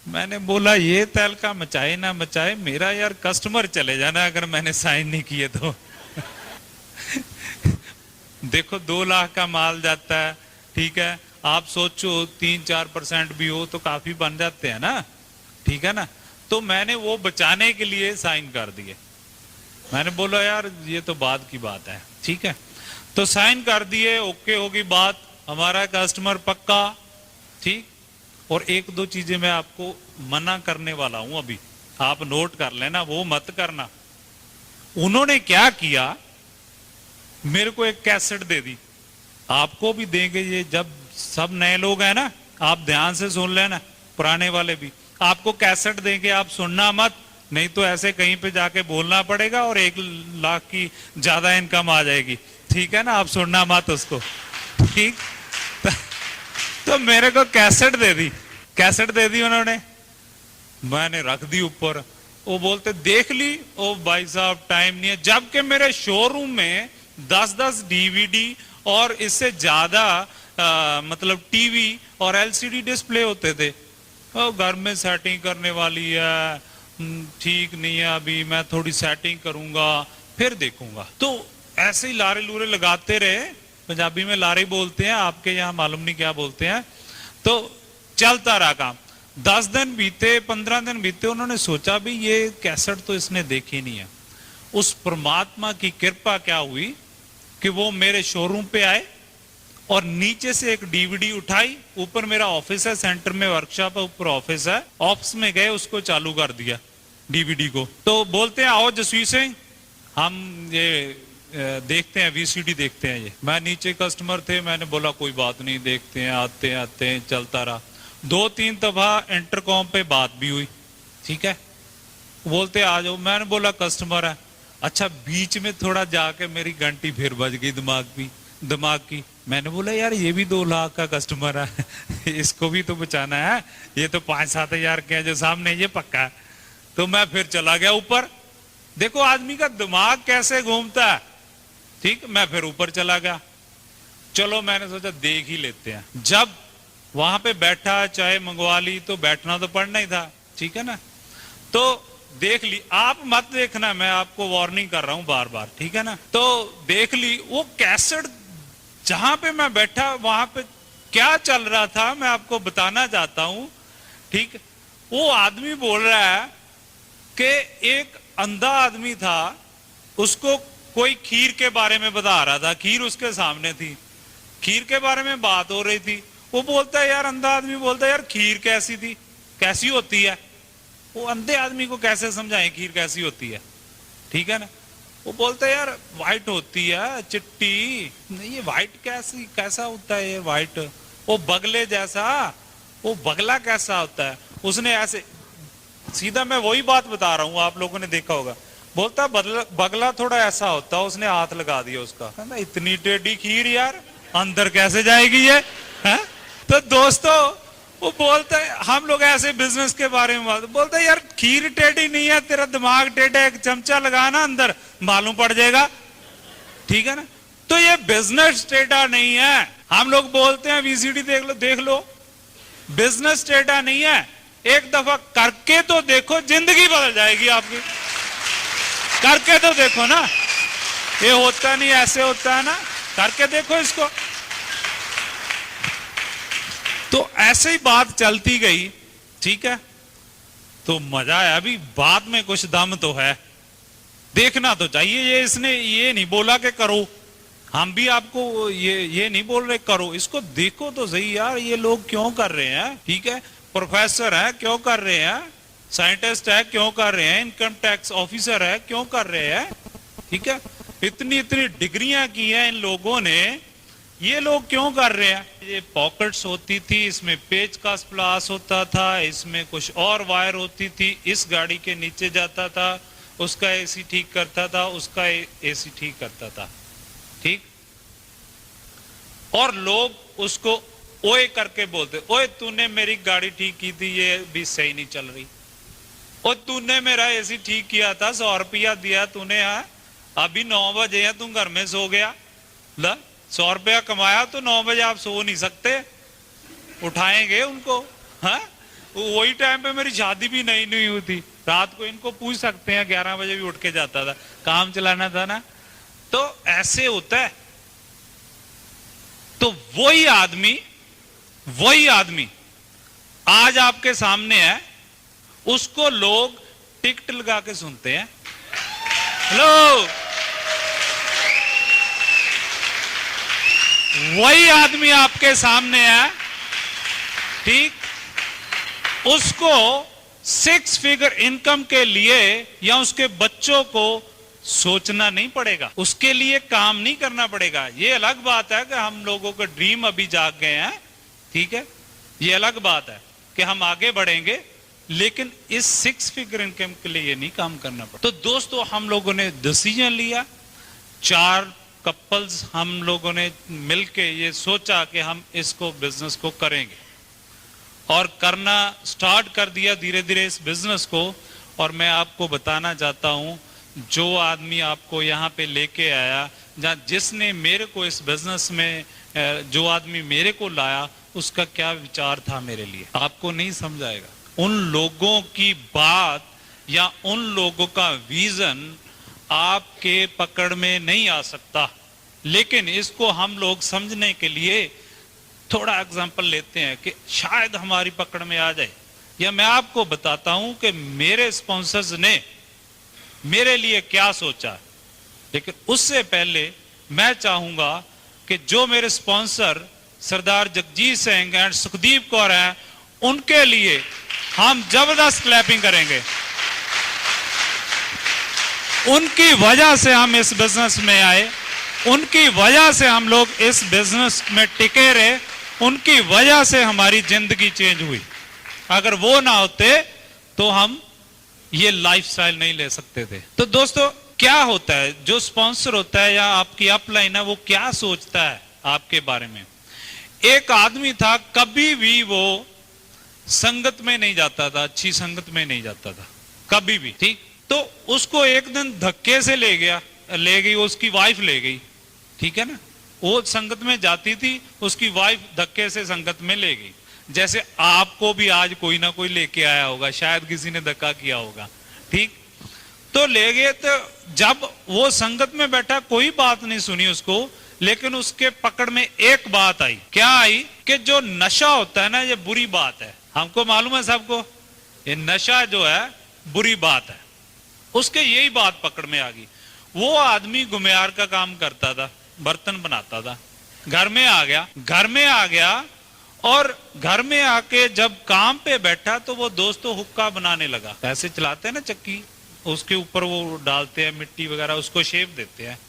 मैंने बोला ये तहलका मचाए ना मचाए, मेरा यार कस्टमर चले जाना अगर मैंने साइन नहीं किए तो। देखो 2 लाख का माल जाता है, ठीक है, आप सोचो 3-4% भी हो तो काफी बन जाते हैं ना, ठीक है ना। तो मैंने वो बचाने के लिए साइन कर दिए। मैंने बोला यार ये तो बाद की बात है, ठीक है, तो साइन कर दिए, ओके होगी बात, हमारा कस्टमर पक्का, ठीक। और 1-2 चीजें मैं आपको मना करने वाला हूं अभी, आप नोट कर लेना, वो मत करना। उन्होंने क्या किया, मेरे को एक कैसेट दे दी, आपको भी देंगे ये, जब सब नए लोग हैं ना, आप ध्यान से सुन लेना, पुराने वाले भी, आपको कैसेट देंगे, आप सुनना मत, नहीं तो ऐसे कहीं पे जाके बोलना पड़ेगा और 1 लाख की ज्यादा इनकम आ जाएगी, ठीक है ना, आप सुनना मत उसको, ठीक। तो मेरे को कैसेट दे दी उन्होंने, मैंने रख दी ऊपर। वो बोलते देख ली, ओ भाई साहब टाइम नहीं है, जबकि मेरे शोरूम में 10-10 डीवीडी और इससे ज्यादा मतलब टीवी और एलसीडी डिस्प्ले होते थे। घर में सेटिंग करने वाली है, ठीक नहीं है अभी, मैं थोड़ी सेटिंग करूंगा फिर देखूंगा। तो ऐसे ही लारे लूरे लगाते रहे, पंजाबी में लारे बोलते हैं, आपके यहाँ मालूम नहीं क्या बोलते हैं। तो चलता रहा काम, 10 दिन बीते, 15 दिन बीते, उन्होंने सोचा भी ये कैसेट तो इसने देखी नहीं है। उस परमात्मा की कृपा क्या हुई कि वो मेरे शोरूम पे आए और नीचे से एक डीवीडी उठाई, ऊपर मेरा ऑफिस है, सेंटर में वर्कशॉप है, ऊपर ऑफिस है, ऑफिस में गए, उसको चालू कर दिया डीवीडी को। तो बोलते हैं आओ जसवीर सिंह हम ये देखते हैं, वीसीडी देखते हैं। ये मैं नीचे कस्टमर थे, मैंने बोला कोई बात नहीं, देखते हैं, आते हैं, चलता रहा। 2-3 दफा इंटरकॉम पे बात भी हुई, ठीक है, बोलते आ जाओ। मैंने बोला कस्टमर है, अच्छा। बीच में थोड़ा जाके मेरी घंटी फिर बज गई दिमाग की। मैंने बोला यार ये भी 2 लाख का कस्टमर है, इसको भी तो बचाना है, ये तो 5-7 हजार के जो सामने, ये पक्का है। तो मैं फिर चला गया ऊपर। देखो आदमी का दिमाग कैसे घूमता है, ठीक। मैं फिर ऊपर चला गया, चलो मैंने सोचा देख ही लेते हैं। जब वहां पे बैठा, चाय मंगवा ली, तो बैठना तो पड़ना ही था, ठीक है ना। तो देख ली, आप मत देखना, मैं आपको वार्निंग कर रहा हूं बार बार, ठीक है ना। तो देख ली वो कैसेट, जहां पे मैं बैठा वहां पे क्या चल रहा था मैं आपको बताना चाहता हूं, ठीक। वो आदमी बोल रहा है कि एक अंधा आदमी था, उसको कोई खीर के बारे में बता रहा था, खीर उसके सामने थी, खीर के बारे में बात हो रही थी। वो बोलता है यार, अंधा आदमी बोलता है यार खीर कैसी थी, कैसी होती है। वो अंधे आदमी को कैसे समझाएं खीर कैसी होती है, ठीक है ना। वो बोलता है यार व्हाइट होती है, चिट्टी नहीं, ये व्हाइट कैसा होता है ये व्हाइट, वो बगले जैसा, वो बगला कैसा होता है। उसने ऐसे सीधा, मैं वही बात बता रहा हूं, आप लोगों ने देखा होगा, बोलता बगला थोड़ा ऐसा होता, उसने हाथ लगा दिया उसका, कहता इतनी टेढ़ी खीर यार अंदर कैसे जाएगी ये है? तो दोस्तों वो बोलता है, हम लोग ऐसे बिजनेस के बारे में बोलता है यार खीर टेढ़ी नहीं है, तेरा दिमाग टेढ़ा है, एक चमचा लगाना अंदर मालूम पड़ जाएगा, ठीक है ना। तो ये बिजनेस टेढ़ा नहीं है। हम लोग बोलते हैं वीसीडी देख लो, बिजनेस टेढ़ा नहीं है, एक दफा करके तो देखो, जिंदगी बदल जाएगी आपकी। करके तो देखो ना, ये होता नहीं, ऐसे होता है ना, करके देखो इसको। तो ऐसे ही बात चलती गई, ठीक है, तो मजा आया। अभी बात में कुछ दम तो है, देखना तो चाहिए। ये इसने ये नहीं बोला कि करो, हम भी आपको ये नहीं बोल रहे करो, इसको देखो तो सही यार, ये लोग क्यों कर रहे हैं, ठीक है, प्रोफेसर है क्यों कर रहे हैं, साइंटिस्ट है क्यों कर रहे हैं, इनकम टैक्स ऑफिसर है क्यों कर रहे हैं, ठीक है, इतनी इतनी डिग्रियां की हैं इन लोगों ने, ये लोग क्यों कर रहे हैं। ये पॉकेट्स होती थी, इसमें पेच का प्लास होता था, इसमें कुछ और वायर होती थी, इस गाड़ी के नीचे जाता था, उसका एसी ठीक करता था, उसका एसी ठीक करता था, ठीक। और लोग उसको ओए करके बोलते, ओए तूने मेरी गाड़ी ठीक की थी, ये भी सही नहीं चल रही, और तूने मेरा एसी ठीक किया था, 100 रुपया दिया तूने, हाँ अभी 9 बजे है, तू घर में सो गया, ला 100 रुपया कमाया तो 9 बजे आप सो नहीं सकते, उठाएंगे उनको, हाँ वही टाइम पे मेरी शादी भी नहीं हुई थी, रात को इनको पूछ सकते हैं, 11 बजे भी उठ के जाता था, काम चलाना था ना। तो ऐसे होता है। तो वही आदमी आज आपके सामने है, उसको लोग टिकट लगा के सुनते हैं। हेलो, वही आदमी आपके सामने है, ठीक, उसको 6 फिगर इनकम के लिए या उसके बच्चों को सोचना नहीं पड़ेगा, उसके लिए काम नहीं करना पड़ेगा। ये अलग बात है कि हम लोगों का ड्रीम अभी जाग गए हैं, ठीक है, ये अलग बात है कि हम आगे बढ़ेंगे, लेकिन इस 6 फिगर इनकम के लिए ये नहीं काम करना पड़ता। तो दोस्तों, हम लोगों ने डिसीजन लिया, 4 कपल्स हम लोगों ने मिलके ये सोचा कि हम इसको बिजनेस को करेंगे, और करना स्टार्ट कर दिया धीरे धीरे इस बिजनेस को। और मैं आपको बताना चाहता हूं, जो आदमी आपको यहाँ पे लेके आया, जिसने मेरे को इस बिजनेस में, जो आदमी मेरे को लाया, उसका क्या विचार था मेरे लिए, आपको नहीं समझाएगा। उन लोगों की बात या उन लोगों का विजन आपके पकड़ में नहीं आ सकता, लेकिन इसको हम लोग समझने के लिए थोड़ा एग्जांपल लेते हैं कि शायद हमारी पकड़ में आ जाए। या मैं आपको बताता हूं कि मेरे स्पॉन्सर्स ने मेरे लिए क्या सोचा, लेकिन उससे पहले मैं चाहूंगा कि जो मेरे sponsor Sardar Jagjit Singh and Sukhdeep Kaur हैं, उनके लिए हम जबरदस्त क्लैपिंग करेंगे। उनकी वजह से हम इस बिजनेस में आए, उनकी वजह से हम लोग इस बिजनेस में टिके रहे, उनकी वजह से हमारी जिंदगी चेंज हुई। अगर वो ना होते तो हम ये लाइफस्टाइल नहीं ले सकते थे। तो दोस्तों, क्या होता है, जो स्पॉन्सर होता है या आपकी अपलाइन है, वो क्या सोचता है आपके बारे में। एक आदमी था, कभी भी वो संगत में नहीं जाता था, अच्छी संगत में नहीं जाता था कभी भी, ठीक। तो उसको एक दिन धक्के से ले गई, उसकी वाइफ ले गई, ठीक है ना। वो संगत में जाती थी, उसकी वाइफ धक्के से संगत में ले गई। जैसे आपको भी आज कोई ना कोई लेके आया होगा, शायद किसी ने धक्का किया होगा, ठीक। तो ले गए, तो जब वो संगत में बैठा, कोई बात नहीं सुनी उसको, लेकिन उसके पकड़ में एक बात आई। क्या आई? कि जो नशा होता है ना, ये बुरी बात है। हमको मालूम है सबको, ये नशा जो है बुरी बात है। उसके यही बात पकड़ में आ गई। वो आदमी गुमियार का काम करता था, बर्तन बनाता था, घर में आ गया और घर में आके जब काम पे बैठा तो वो दोस्तों हुक्का बनाने लगा। ऐसे चलाते हैं ना चक्की, उसके ऊपर वो डालते हैं मिट्टी वगैरह, उसको शेप देते हैं,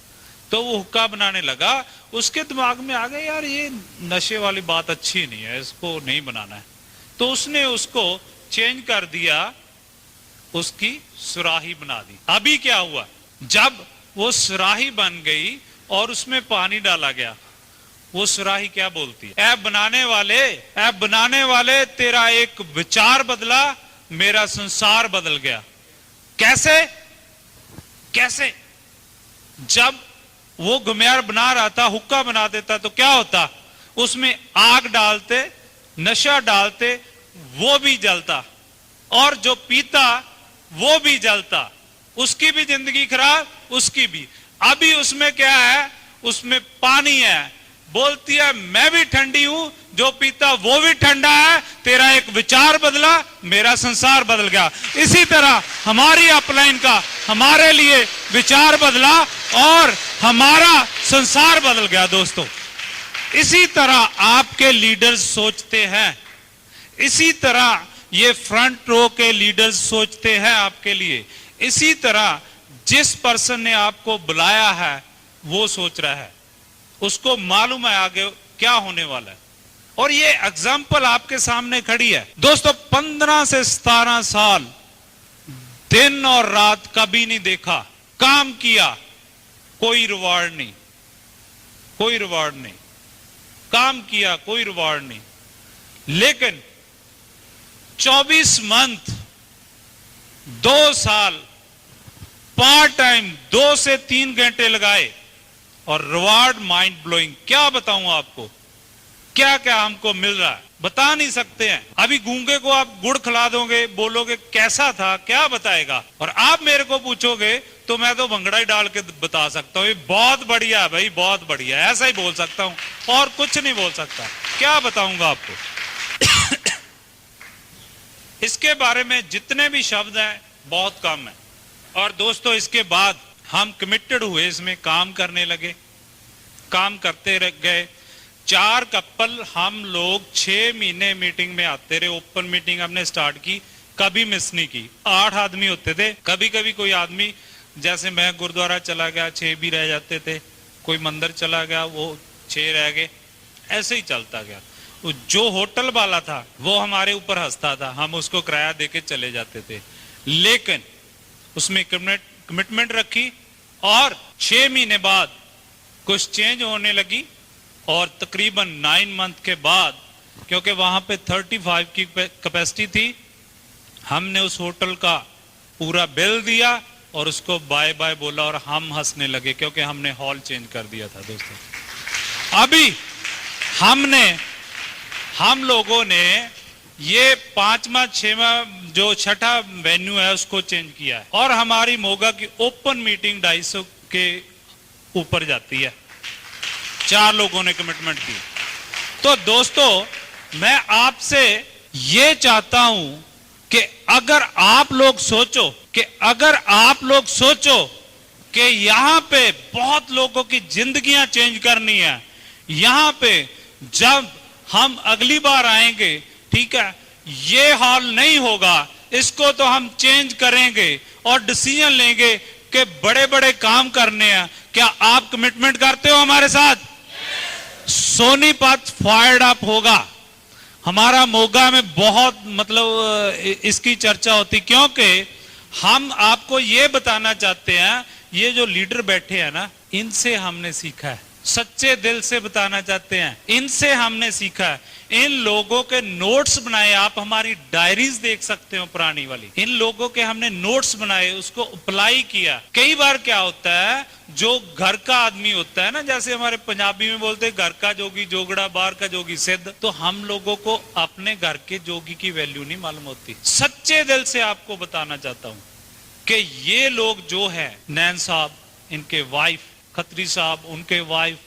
तो वो हुक्का बनाने लगा। उसके दिमाग में आ गया, यार ये नशे वाली बात अच्छी नहीं है, इसको नहीं बनाना है। तो उसने उसको चेंज कर दिया, उसकी सुराही बना दी। अभी क्या हुआ, जब वो सुराही बन गई और उसमें पानी डाला गया, वो सुराही क्या बोलती है? ऐ बनाने वाले तेरा एक विचार बदला, मेरा संसार बदल गया। कैसे? जब वो घुमियार बना रहा था, हुक्का बना देता तो क्या होता? उसमें आग डालते नशा डालते वो भी जलता, और जो पीता वो भी जलता, उसकी भी जिंदगी खराब, उसकी भी। अभी उसमें क्या है, उसमें पानी है, बोलती है मैं भी ठंडी हूं, जो पीता वो भी ठंडा है, तेरा एक विचार बदला, मेरा संसार बदल गया। इसी तरह हमारी अपलाइन का हमारे लिए विचार बदला और हमारा संसार बदल गया दोस्तों। इसी तरह आपके लीडर्स सोचते हैं, इसी तरह ये फ्रंट रो के लीडर्स सोचते हैं आपके लिए, इसी तरह जिस पर्सन ने आपको बुलाया है वो सोच रहा है, उसको मालूम है आगे क्या होने वाला है। और ये एग्जाम्पल आपके सामने खड़ी है दोस्तों। 15 से 17 साल दिन और रात कभी नहीं देखा, काम किया, कोई रिवार्ड नहीं, कोई रिवार्ड नहीं, काम किया कोई रिवार्ड नहीं, लेकिन 24 मंथ 2 साल पार्ट टाइम 2 से 3 घंटे लगाए और रिवार्ड माइंड ब्लोइंग। क्या बताऊं आपको, क्या क्या हमको मिल रहा है बता नहीं सकते हैं। अभी गूंगे को आप गुड़ खिला दोगे, बोलोगे कैसा था, क्या बताएगा, और आप मेरे को पूछोगे तो मैं तो भंगड़ा ही डाल के बता सकता हूं, ये बहुत बढ़िया है भाई, बहुत बढ़िया, ऐसा ही बोल सकता हूं और कुछ नहीं बोल सकता। क्या बताऊंगा आपको इसके बारे में जितने भी शब्द हैं बहुत कम है। और दोस्तों इसके बाद हम कमिटेड हुए, इसमें काम करने लगे, काम करते रह गए। 4 कपल हम लोग 6 महीने मीटिंग में आते रहे। ओपन मीटिंग हमने स्टार्ट की, कभी मिस नहीं की। 8 आदमी होते थे, कभी कभी कोई आदमी, जैसे मैं गुरुद्वारा चला गया 6 भी रह जाते थे, कोई मंदिर चला गया वो 6 रह गए, ऐसे ही चलता गया। जो होटल वाला था वो हमारे ऊपर हंसता था, हम उसको किराया देके चले जाते थे, लेकिन उसमें कमिटमेंट रखी और 6 महीने बाद कुछ चेंज होने लगी। और तकरीबन 9 मंथ के बाद, क्योंकि वहां पे 35 की कैपेसिटी थी, हमने उस होटल का पूरा बिल दिया और उसको बाय बाय बोला और हम हंसने लगे क्योंकि हमने हॉल चेंज कर दिया था दोस्तों। अभी हम लोगों ने ये 5वां 6वां जो 6ठा वेन्यू है उसको चेंज किया है और हमारी मोगा की ओपन मीटिंग 250 के ऊपर जाती है। 4 लोगों ने कमिटमेंट की। तो दोस्तों मैं आपसे ये चाहता हूं कि अगर आप लोग सोचो कि यहां पे बहुत लोगों की जिंदगियां चेंज करनी है, यहां पे जब हम अगली बार आएंगे, ठीक है, ये हॉल नहीं होगा, इसको तो हम चेंज करेंगे और डिसीजन लेंगे कि बड़े बड़े काम करने हैं। क्या आप कमिटमेंट करते हो हमारे साथ? सोनीपत फायर्ड अप होगा। हमारा मोगा में बहुत इसकी चर्चा होती, क्योंकि हम आपको ये बताना चाहते हैं, ये जो लीडर बैठे हैं ना, इनसे हमने सीखा है, सच्चे दिल से बताना चाहते हैं, इनसे हमने सीखा है। इन लोगों के नोट्स बनाए, आप हमारी डायरीज देख सकते हो पुरानी वाली, इन लोगों के हमने नोट्स बनाए, उसको अप्लाई किया। कई बार क्या होता है, जो घर का आदमी होता है ना, जैसे हमारे पंजाबी में बोलते हैं घर का जोगी जोगड़ा, बाहर का जोगी सिद्ध, तो हम लोगों को अपने घर के जोगी की वैल्यू नहीं मालूम होती। सच्चे दिल से आपको बताना चाहता हूं कि ये लोग जो है, नैन साहब, इनके वाइफ, खत्री साहब, उनके वाइफ,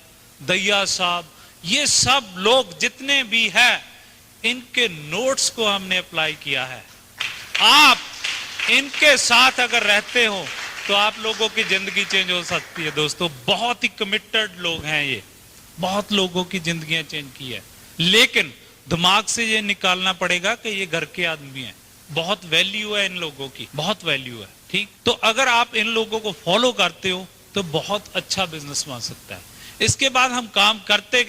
दैया साहब, ये सब लोग जितने भी हैं, इनके नोट्स को हमने अप्लाई किया है। आप इनके साथ अगर रहते हो तो आप लोगों की जिंदगी चेंज हो सकती है दोस्तों। बहुत ही कमिटेड लोग हैं ये, बहुत लोगों की जिंदगियां चेंज की है, लेकिन दिमाग से ये निकालना पड़ेगा कि ये घर के आदमी हैं। बहुत वैल्यू है इन लोगों की, बहुत वैल्यू है, ठीक। तो अगर आप इन लोगों को फॉलो करते हो तो बहुत अच्छा बिजनेस बन सकता है। इसके बाद हम काम करते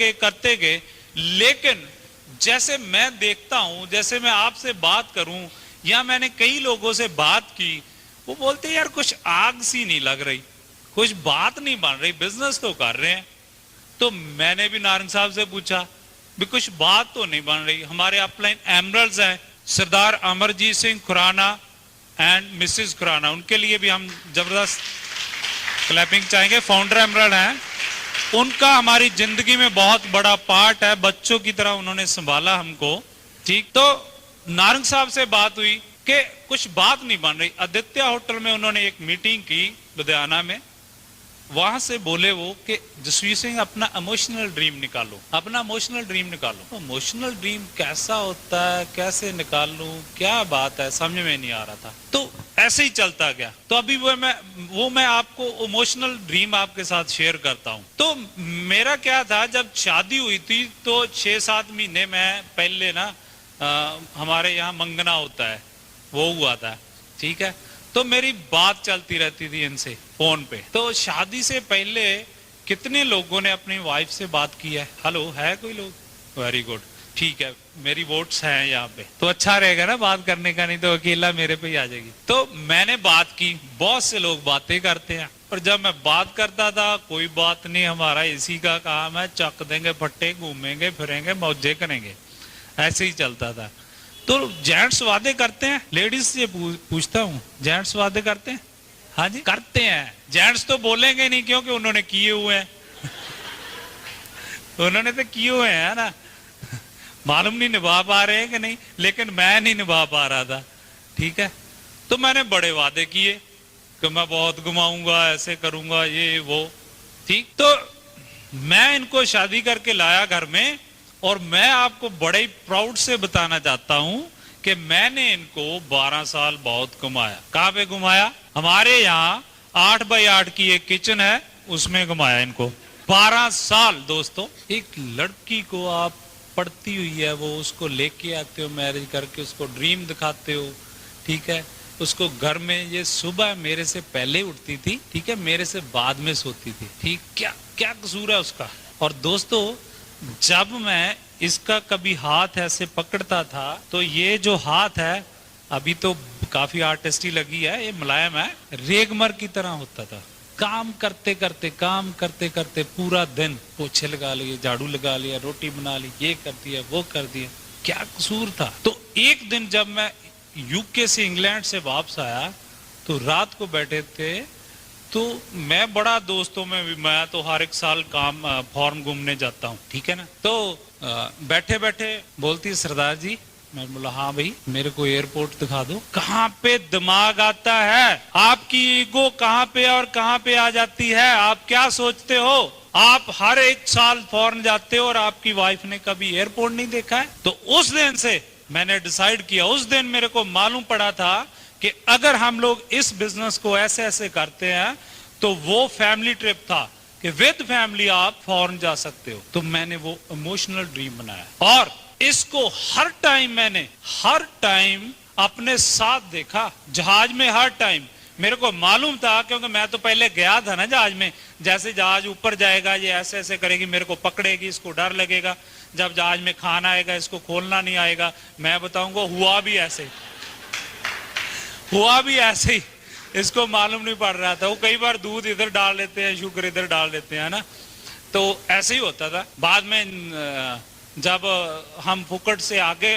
गए, लेकिन जैसे मैं देखता हूं, जैसे मैं आपसे बात करूं या मैंने कई लोगों से बात की, वो बोलते यार कुछ आग सी नहीं लग रही, कुछ बात नहीं बन रही, बिजनेस तो कर रहे हैं। तो मैंने भी नारंग साहब से पूछा भी कुछ बात तो नहीं बन रही। हमारे अपलाइन एमरल्ड्स हैं, सरदार अमरजीत सिंह खुराना एंड मिसेस खुराना, उनके लिए भी हम जबरदस्त क्लैपिंग चाहेंगे, फाउंडर एमरल्ड हैं। उनका हमारी जिंदगी में बहुत बड़ा पार्ट है, बच्चों की तरह उन्होंने संभाला हमको। ठीक, तो नारंग साहब से बात हुई कि कुछ बात नहीं बन रही। आदित्य होटल में उन्होंने एक मीटिंग की लुधियाना में, वहां से बोले वो कि जसवीर सिंह अपना इमोशनल ड्रीम निकालो, अपना इमोशनल ड्रीम निकालो। इमोशनल ड्रीम कैसा होता है, कैसे निकालूं, क्या बात है, समझ में नहीं आ रहा था। तो ऐसे ही चलता गया। तो अभी वो मैं आपको इमोशनल ड्रीम आपके साथ शेयर करता हूं। तो मेरा क्या था, जब शादी हुई थी तो 6-7 महीने में पहले ना हमारे यहाँ मंगना होता है, वो हुआ था। ठीक है, तो मेरी बात चलती रहती थी इनसे फोन पे। तो शादी से पहले कितने लोगों ने अपनी वाइफ से बात की है? हेलो, है कोई लोग? वेरी गुड, ठीक है, मेरी वोट्स हैं यहाँ पे, तो अच्छा रहेगा ना बात करने का, नहीं तो अकेला मेरे पे ही आ जाएगी। तो मैंने बात की, बहुत से लोग बातें करते हैं, और जब मैं बात करता था, कोई बात नहीं, हमारा इसी का काम है, चक देंगे फट्टे, घूमेंगे फिरेंगे, मौजे करेंगे, ऐसे ही चलता था। तो जेंट्स वादे करते हैं, लेडीज से पूछता हूँ, जेंट्स वादे करते हैं? हाँ जी, करते हैं। जेंट्स तो बोलेंगे नहीं, क्योंकि उन्होंने किए हुए हैं उन्होंने तो किए हुए हैं ना, मालूम नहीं निभा पा रहे हैं कि नहीं, लेकिन मैं नहीं निभा पा रहा था। ठीक है, तो मैंने बड़े वादे किए कि मैं बहुत घुमाऊंगा, ऐसे करूंगा, ये वो। ठीक, तो मैं इनको शादी करके लाया घर में, और मैं आपको बड़े ही प्राउड से बताना चाहता हूं कि मैंने इनको 12 साल बहुत घुमाया। कहां पे घुमाया? हमारे यहाँ 8x8 की एक किचन है, उसमें घुमाया इनको 12 साल। दोस्तों, एक लड़की को आप पढ़ती हुई है, वो उसको लेके आते हो मैरिज करके, उसको ड्रीम दिखाते हो। ठीक है, उसको घर में, ये सुबह मेरे से पहले उठती थी, ठीक है, मेरे से बाद में सोती थी। ठीक, क्या क्या कसूर है उसका? और दोस्तों, जब मैं इसका कभी हाथ ऐसे पकड़ता था, तो ये जो हाथ है, अभी तो काफी आर्टिस्टी लगी है, ये मुलायम है, रेगमर की तरह होता था। काम करते करते पूरा दिन पोछे लगा लिए, झाड़ू लगा लिया, रोटी बना ली, ये कर दिया, वो कर दिया, क्या कसूर था? तो एक दिन जब मैं यूके से, इंग्लैंड से वापस आया, तो रात को बैठे थे, तो मैं बड़ा दोस्तों में भी, मैं तो हर एक साल काम फॉर्म घूमने जाता हूँ, ठीक है ना। तो बैठे बैठे बोलती है, सरदार जी। मैं बोला, हाँ भाई, मेरे को एयरपोर्ट दिखा दो। कहाँ पे दिमाग आता है, आपकी ईगो कहाँ पे और कहाँ पे आ जाती है? आप क्या सोचते हो, आप हर एक साल फॉरेन जाते हो और आपकी वाइफ ने कभी एयरपोर्ट नहीं देखा है? तो उस दिन से मैंने डिसाइड किया, उस दिन मेरे को मालूम पड़ा था कि अगर हम लोग इस बिजनेस को ऐसे ऐसे करते हैं, तो वो फैमिली ट्रिप था कि विद फैमिली आप फॉरेन जा सकते हो। तो मैंने वो इमोशनल ड्रीम बनाया, और इसको हर टाइम अपने साथ देखा, जहाज में हर टाइम। मेरे को मालूम था, क्योंकि मैं तो पहले गया था ना जहाज में, जैसे जहाज ऊपर जाएगा, ये ऐसे ऐसे करेगी, मेरे को पकड़ेगी, इसको डर लगेगा, जब जहाज में खाना आएगा इसको खोलना नहीं आएगा। मैं बताऊंगा, हुआ भी ऐसे ही, इसको मालूम नहीं पड़ रहा था। वो कई बार दूध इधर डाल लेते हैं, शुगर इधर डाल लेते हैं ना, तो ऐसे ही होता था। बाद में जब हम फुकट से आगे,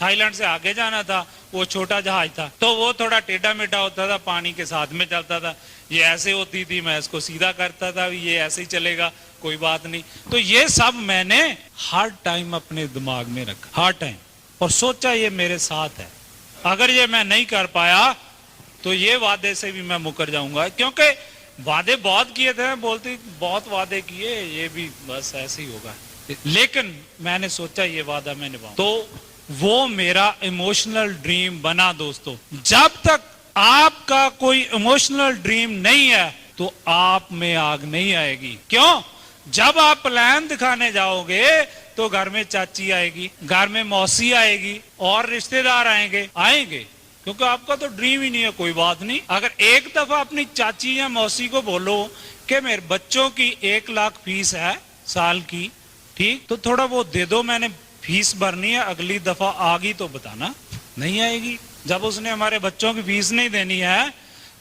थाईलैंड से आगे जाना था, वो छोटा जहाज था, तो वो थोड़ा टेढ़ा मेढ़ा होता था, पानी के साथ में चलता था। ये ऐसे होती थी, मैं इसको सीधा करता था, ये ऐसे ही चलेगा, कोई बात नहीं। तो ये सब मैंने हर टाइम अपने दिमाग में रखा, हर टाइम, और सोचा ये मेरे साथ है। अगर ये मैं नहीं कर पाया, तो ये वादे से भी मैं मुकर जाऊंगा, क्योंकि वादे बहुत किए थे, बोलती बहुत वादे किए, ये भी बस ऐसे ही होगा। लेकिन मैंने सोचा ये वादा मैं निभाऊं, तो वो मेरा इमोशनल ड्रीम बना। दोस्तों, जब तक आपका कोई इमोशनल ड्रीम नहीं है, तो आप में आग नहीं आएगी। क्यों? जब आप प्लान दिखाने जाओगे, तो घर में चाची आएगी, घर में मौसी आएगी, और रिश्तेदार आएंगे, क्योंकि आपका तो ड्रीम ही नहीं है। कोई बात नहीं, अगर एक दफा अपनी चाची या मौसी को बोलो कि मेरे बच्चों की 1 लाख फीस है साल की, ठीक, तो थोड़ा वो दे दो, मैंने फीस भरनी है, अगली दफा आ गई तो बताना, नहीं आएगी। जब उसने हमारे बच्चों की फीस नहीं देनी है,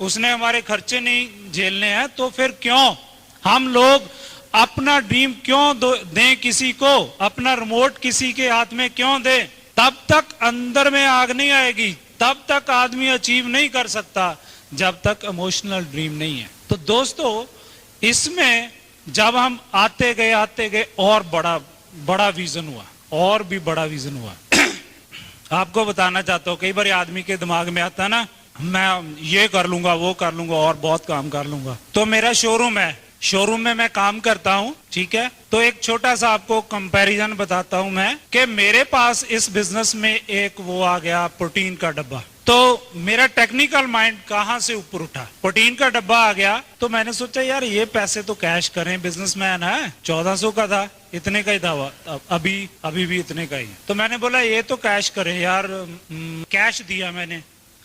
उसने हमारे खर्चे नहीं झेलने हैं, तो फिर क्यों हम लोग अपना ड्रीम क्यों दें किसी को, अपना रिमोट किसी के हाथ में क्यों दें? तब तक अंदर में आग नहीं आएगी, तब तक आदमी अचीव नहीं कर सकता, जब तक इमोशनल ड्रीम नहीं है। तो दोस्तों, इसमें जब हम आते गए और बड़ा बड़ा विजन हुआ, और भी बड़ा विजन हुआ। आपको बताना चाहता हूँ, कई बार आदमी के दिमाग में आता है ना, मैं ये कर लूंगा, वो कर लूंगा और बहुत काम कर लूंगा। तो मेरा शोरूम है, शोरूम में मैं काम करता हूँ, ठीक है। तो एक छोटा सा आपको कंपैरिजन बताता हूँ मैं, कि मेरे पास इस बिजनेस में एक वो आ गया प्रोटीन का डब्बा। तो मेरा टेक्निकल माइंड कहां से ऊपर उठा, प्रोटीन का डब्बा आ गया। तो मैंने सोचा यार ये पैसे तो कैश करें, बिजनेसमैन है, 1400 का था, इतने का ही था, अभी भी इतने का ही है। तो मैंने बोला ये तो कैश करें यार। कैश दिया मैंने,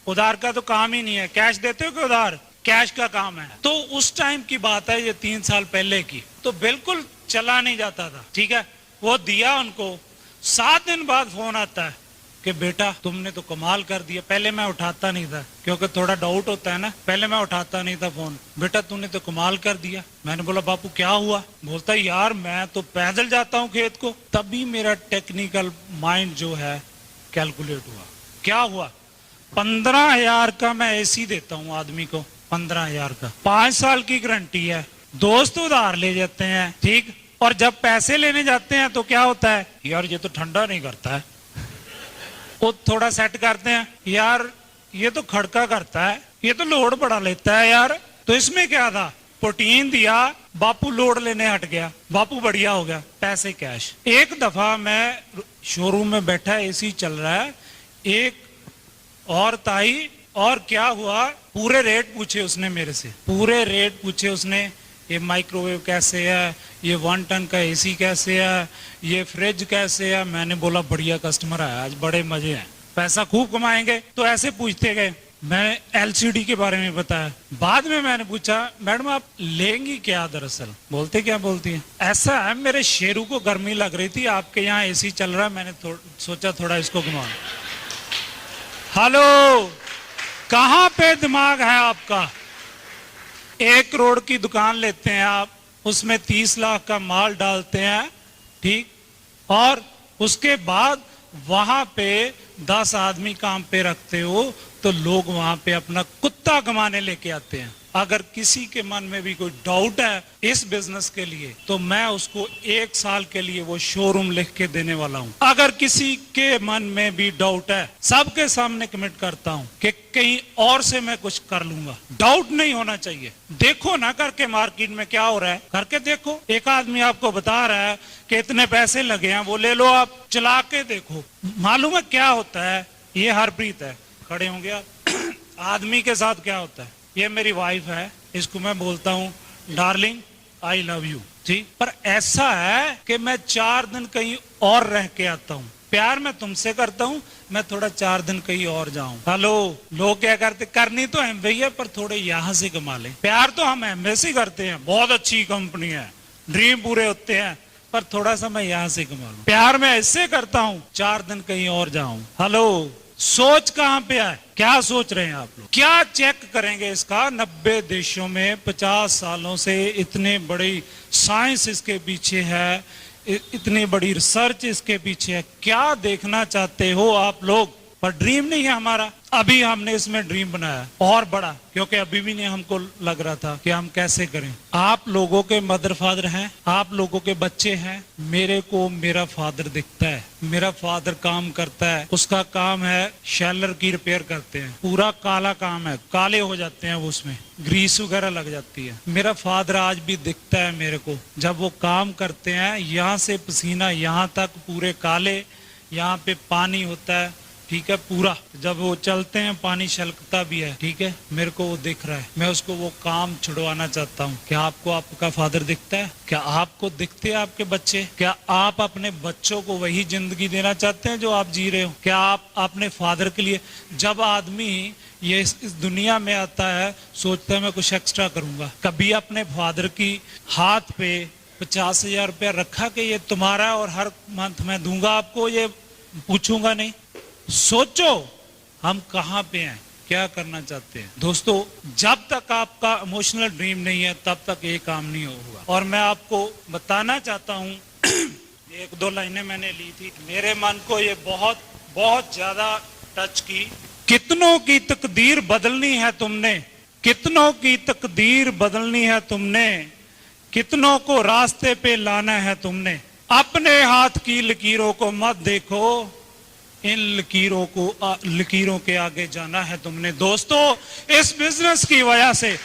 उधार का तो काम ही नहीं है। कैश देते हो कि उधार, कैश का काम है। तो उस टाइम की बात है, ये 3 साल पहले की। तो बिल्कुल चला नहीं जाता था, ठीक है। वो दिया उनको, 7 दिन बाद फोन आता है कि बेटा तुमने तो कमाल कर दिया। पहले मैं उठाता नहीं था, क्योंकि थोड़ा डाउट होता है ना, पहले मैं उठाता नहीं था फोन। बेटा तूने तो कमाल कर दिया। मैंने बोला बापू क्या हुआ? बोलता यार मैं तो पैदल जाता हूँ खेत को। तभी मेरा टेक्निकल माइंड जो है कैलकुलेट हुआ। क्या हुआ? 15,000 का मैं एसी देता हूँ आदमी को, 15,000 का, 5 साल की गारंटी है। दोस्त उधार ले जाते हैं, ठीक, और जब पैसे लेने जाते हैं तो क्या होता है, यार ये तो ठंडा नहीं करता है। वो थोड़ा सेट करते हैं, यार ये तो खड़का करता है, ये तो लोड बड़ा लेता है यार। तो इसमें क्या था, प्रोटीन दिया, बापू लोड लेने हट गया, बापू बढ़िया हो गया, पैसे कैश। एक दफा मैं शोरूम में बैठा, एसी चल रहा है, एक और ताई, और क्या हुआ, पूरे रेट पूछे उसने मेरे से, पूरे रेट पूछे उसने। ये माइक्रोवेव कैसे है, ये 1 टन का एसी कैसे है, ये फ्रिज कैसे है। मैंने बोला बढ़िया कस्टमर है आज, बड़े मजे हैं, पैसा खूब कमाएंगे। तो ऐसे पूछते गए। मैं एलसीडी के बारे में बताया। बाद में मैंने पूछा मैडम आप लेंगी क्या? दरअसल बोलते क्या बोलती है, ऐसा है मेरे शेरू को गर्मी लग रही थी, आपके यहाँ एसी चल रहा है, मैंने सोचा थोड़ा इसको घुमा। हेलो, कहां पे दिमाग है आपका? 1 करोड़ की दुकान लेते हैं आप, उसमें 30 लाख का माल डालते हैं, ठीक, और उसके बाद वहां पे 10 आदमी काम पे रखते हो, तो लोग वहां पे अपना कुत्ता कमाने लेके आते हैं। अगर किसी के मन में भी कोई डाउट है इस बिजनेस के लिए, तो मैं उसको 1 साल के लिए वो शोरूम लिख के देने वाला हूं। अगर किसी के मन में भी डाउट है, सबके सामने कमिट करता हूं कि कहीं और से मैं कुछ कर लूंगा। डाउट नहीं होना चाहिए। देखो ना करके मार्केट में क्या हो रहा है, करके देखो। एक आदमी आपको बता रहा है कि इतने पैसे लगे हैं, वो ले लो, आप चला के देखो, मालूम है क्या होता है। ये हरप्रीत है, खड़े होंगे आप। आदमी के साथ क्या होता है, ये मेरी वाइफ है, इसको मैं बोलता हूँ डार्लिंग आई लव यू, ठीक। पर ऐसा है कि मैं 4 दिन कहीं और रह के आता हूँ। प्यार मैं तुमसे करता हूँ, मैं थोड़ा 4 दिन कहीं और जाऊं। हेलो, लोग क्या करते, करनी तो एमवे है पर थोड़े यहाँ से कमा ले। प्यार तो हम एमवे से करते हैं, बहुत अच्छी कंपनी है, ड्रीम पूरे होते हैं, पर थोड़ा सा मैं यहाँ से कमा लूं। प्यार मैं ऐसे करता हूँ, 4 दिन कहीं और जाऊं। हेलो, सोच कहां पे है, क्या सोच रहे हैं आप लोग? क्या चेक करेंगे इसका? 90 देशों में 50 सालों से इतने बड़ी साइंस इसके पीछे है, इतनी बड़ी रिसर्च इसके पीछे है। क्या देखना चाहते हो आप लोग? पर ड्रीम नहीं है हमारा। अभी हमने इसमें ड्रीम बनाया और बड़ा, क्योंकि अभी भी नहीं हमको लग रहा था कि हम कैसे करें। आप लोगों के मदर फादर हैं, आप लोगों के बच्चे हैं। मेरे को मेरा फादर दिखता है, मेरा फादर काम करता है, उसका काम है शैलर की रिपेयर करते हैं, पूरा काला काम है, काले हो जाते हैं वो, उसमें ग्रीस वगैरह लग जाती है। मेरा फादर आज भी दिखता है मेरे को, जब वो काम करते हैं, यहाँ से पसीना यहाँ तक पूरे काले, यहाँ पे पानी होता है, ठीक है, पूरा। जब वो चलते हैं पानी छलकता भी है, ठीक है, मेरे को वो दिख रहा है। मैं उसको वो काम छुड़वाना चाहता हूँ। क्या आपको आपका फादर दिखता है? क्या आपको दिखते हैं आपके बच्चे? क्या आप अपने बच्चों को वही जिंदगी देना चाहते हैं जो आप जी रहे हो? क्या आप अपने फादर के लिए, जब आदमी ये इस दुनिया में आता है, सोचता है मैं कुछ एक्स्ट्रा करूंगा, कभी अपने फादर की हाथ पे 50,000 रुपया रखा कि ये तुम्हारा और हर मंथ मैं दूंगा आपको, ये पूछूंगा नहीं? सोचो हम कहां पे हैं, क्या करना चाहते हैं। दोस्तों, जब तक आपका इमोशनल ड्रीम नहीं है, तब तक ये काम नहीं होगा। और मैं आपको बताना चाहता हूं, 1-2 लाइनें मैंने ली थी, मेरे मन को ये बहुत बहुत ज्यादा टच की। कितनों की तकदीर बदलनी है तुमने, कितनों की तकदीर बदलनी है तुमने, कितनों को रास्ते पे लाना है तुमने, अपने हाथ की लकीरों को मत देखो, इन लकीरों के आगे जाना है तुमने। दोस्तों, इस बिजनेस की वजह से